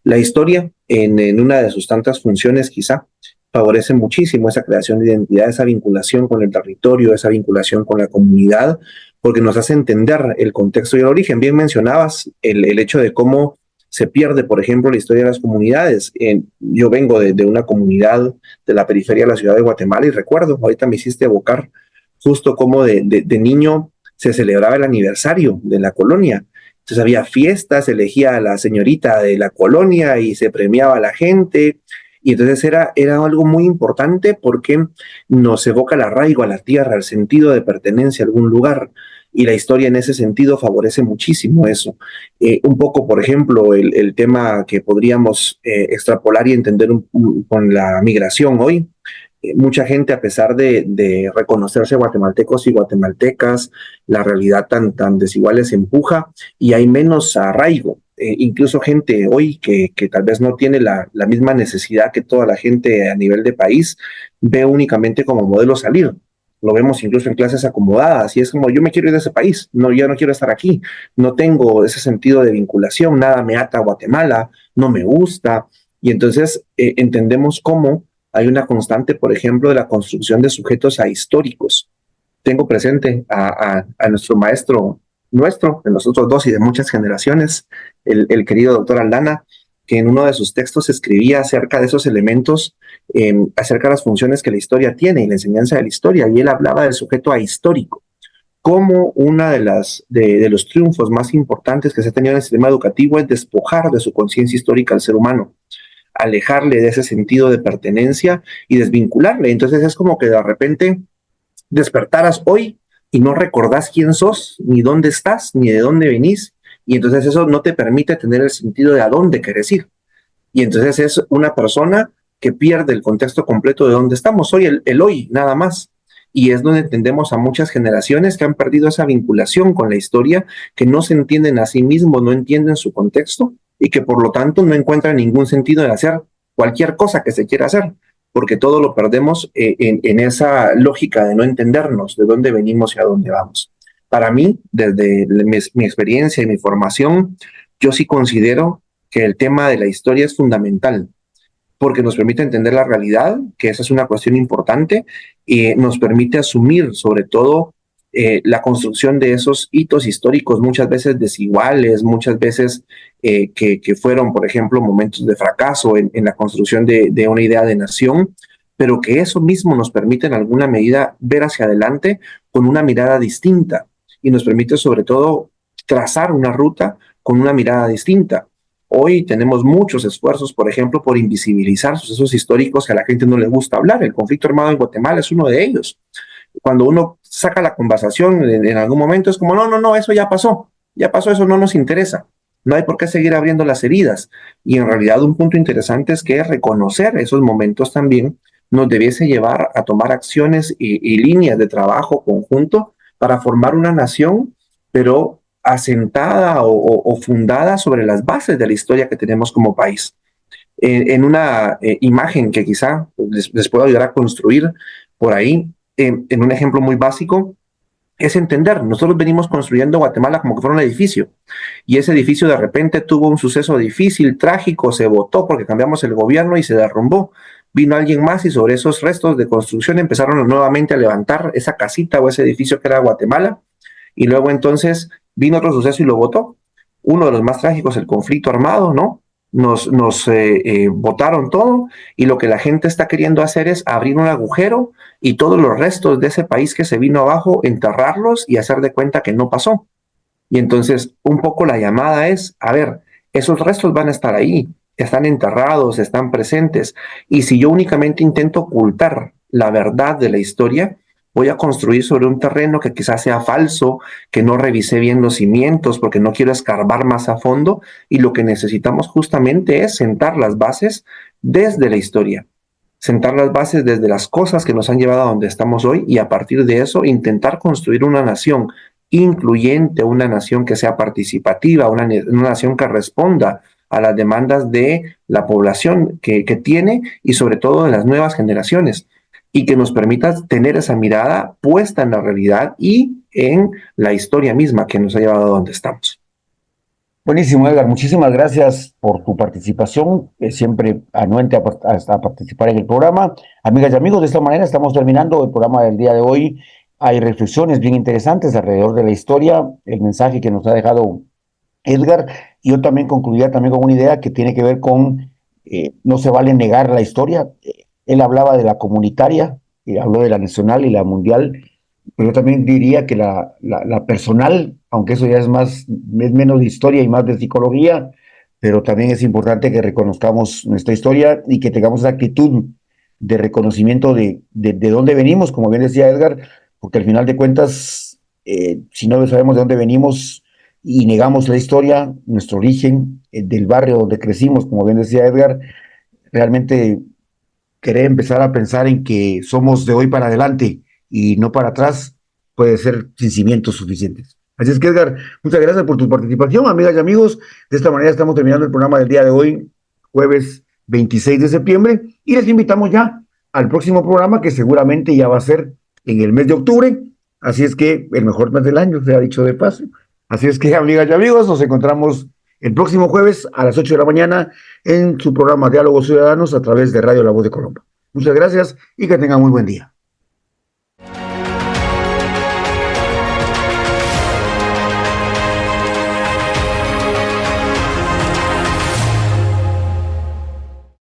La historia, en una de sus tantas funciones quizá, favorece muchísimo esa creación de identidad, esa vinculación con el territorio, esa vinculación con la comunidad, porque nos hace entender el contexto y el origen. Bien mencionabas el hecho de cómo se pierde, por ejemplo, la historia de las comunidades. Yo vengo de una comunidad de la periferia de la ciudad de Guatemala y recuerdo, ahorita me hiciste evocar justo cómo de niño se celebraba el aniversario de la colonia. Entonces había fiestas, se elegía a la señorita de la colonia y se premiaba a la gente. Y entonces era algo muy importante porque nos evoca el arraigo a la tierra, el sentido de pertenencia a algún lugar. Y la historia en ese sentido favorece muchísimo eso. Un poco, por ejemplo, el tema que podríamos extrapolar y entender con la migración hoy. Mucha gente, a pesar de reconocerse guatemaltecos y guatemaltecas, la realidad tan desigual les empuja y hay menos arraigo. Incluso gente hoy que tal vez no tiene la misma necesidad que toda la gente a nivel de país, ve únicamente como modelo salir. Lo vemos incluso en clases acomodadas y es como, yo me quiero ir de ese país, no, yo no quiero estar aquí, no tengo ese sentido de vinculación, nada me ata a Guatemala, no me gusta. Y entonces entendemos cómo hay una constante, por ejemplo, de la construcción de sujetos ahistóricos. Tengo presente a nuestro maestro, de nosotros dos y de muchas generaciones, el querido doctor Aldana, que en uno de sus textos escribía acerca de esos elementos, acerca de las funciones que la historia tiene y la enseñanza de la historia, y él hablaba del sujeto ahistórico como una de los triunfos más importantes que se ha tenido en el sistema educativo es despojar de su conciencia histórica al ser humano, alejarle de ese sentido de pertenencia y desvincularle. Entonces es como que de repente despertaras hoy y no recordás quién sos, ni dónde estás, ni de dónde venís, y entonces eso no te permite tener el sentido de a dónde querés ir. Y entonces es una persona que pierde el contexto completo de dónde estamos hoy, el hoy, nada más. Y es donde entendemos a muchas generaciones que han perdido esa vinculación con la historia, que no se entienden a sí mismos, no entienden su contexto y que por lo tanto no encuentran ningún sentido en hacer cualquier cosa que se quiera hacer, porque todo lo perdemos en esa lógica de no entendernos, de dónde venimos y a dónde vamos. Para mí, desde mi experiencia y mi formación, yo sí considero que el tema de la historia es fundamental, porque nos permite entender la realidad, que esa es una cuestión importante, y nos permite asumir sobre todo la construcción de esos hitos históricos, muchas veces desiguales, muchas veces que fueron, por ejemplo, momentos de fracaso en la construcción de una idea de nación, pero que eso mismo nos permite en alguna medida ver hacia adelante con una mirada distinta y nos permite sobre todo trazar una ruta con una mirada distinta. Hoy tenemos muchos esfuerzos, por ejemplo, por invisibilizar sucesos históricos que a la gente no le gusta hablar. El conflicto armado en Guatemala es uno de ellos. Cuando uno saca la conversación en algún momento es como, no, eso ya pasó, eso no nos interesa. No hay por qué seguir abriendo las heridas. Y en realidad un punto interesante es que reconocer esos momentos también nos debiese llevar a tomar acciones y líneas de trabajo conjunto para formar una nación, pero asentada o fundada sobre las bases de la historia que tenemos como país. En una imagen que quizá les puedo ayudar a construir por ahí, en un ejemplo muy básico, es entender, nosotros venimos construyendo Guatemala como que fuera un edificio, y ese edificio de repente tuvo un suceso difícil, trágico, se botó porque cambiamos el gobierno y se derrumbó. Vino alguien más y sobre esos restos de construcción empezaron nuevamente a levantar esa casita o ese edificio que era Guatemala, y luego entonces vino otro suceso y lo botó. Uno de los más trágicos, el conflicto armado, ¿no? Nos botaron todo y lo que la gente está queriendo hacer es abrir un agujero y todos los restos de ese país que se vino abajo, enterrarlos y hacer de cuenta que no pasó. Y entonces un poco la llamada es, a ver, esos restos van a estar ahí, están enterrados, están presentes, y si yo únicamente intento ocultar la verdad de la historia, voy a construir sobre un terreno que quizás sea falso, que no revisé bien los cimientos porque no quiero escarbar más a fondo, y lo que necesitamos justamente es sentar las bases desde la historia, sentar las bases desde las cosas que nos han llevado a donde estamos hoy y a partir de eso intentar construir una nación incluyente, una nación que sea participativa, una nación que responda a las demandas de la población que tiene y sobre todo de las nuevas generaciones, y que nos permita tener esa mirada puesta en la realidad y en la historia misma que nos ha llevado a donde estamos. Buenísimo, Edgar. Muchísimas gracias por tu participación, siempre anuente a participar en el programa. Amigas y amigos, de esta manera estamos terminando el programa del día de hoy. Hay reflexiones bien interesantes alrededor de la historia, el mensaje que nos ha dejado Edgar, y yo también concluiría también con una idea que tiene que ver con no se vale negar la historia. Él hablaba de la comunitaria, habló de la nacional y la mundial, pero yo también diría que la personal, aunque eso ya es menos de historia y más de psicología, pero también es importante que reconozcamos nuestra historia y que tengamos esa actitud de reconocimiento de dónde venimos, como bien decía Edgar, porque al final de cuentas, si no sabemos de dónde venimos y negamos la historia, nuestro origen, del barrio donde crecimos, como bien decía Edgar, realmente querer empezar a pensar en que somos de hoy para adelante y no para atrás puede ser sin cimientos suficientes. Así es que, Edgar, muchas gracias por tu participación, amigas y amigos. De esta manera estamos terminando el programa del día de hoy, jueves 26 de septiembre, y les invitamos ya al próximo programa que seguramente ya va a ser en el mes de octubre. Así es que el mejor mes del año, se ha dicho de paso. Así es que, amigas y amigos, nos encontramos el próximo jueves a las 8 de la mañana en su programa Diálogos Ciudadanos a través de Radio La Voz de Colombia. Muchas gracias y que tengan muy buen día.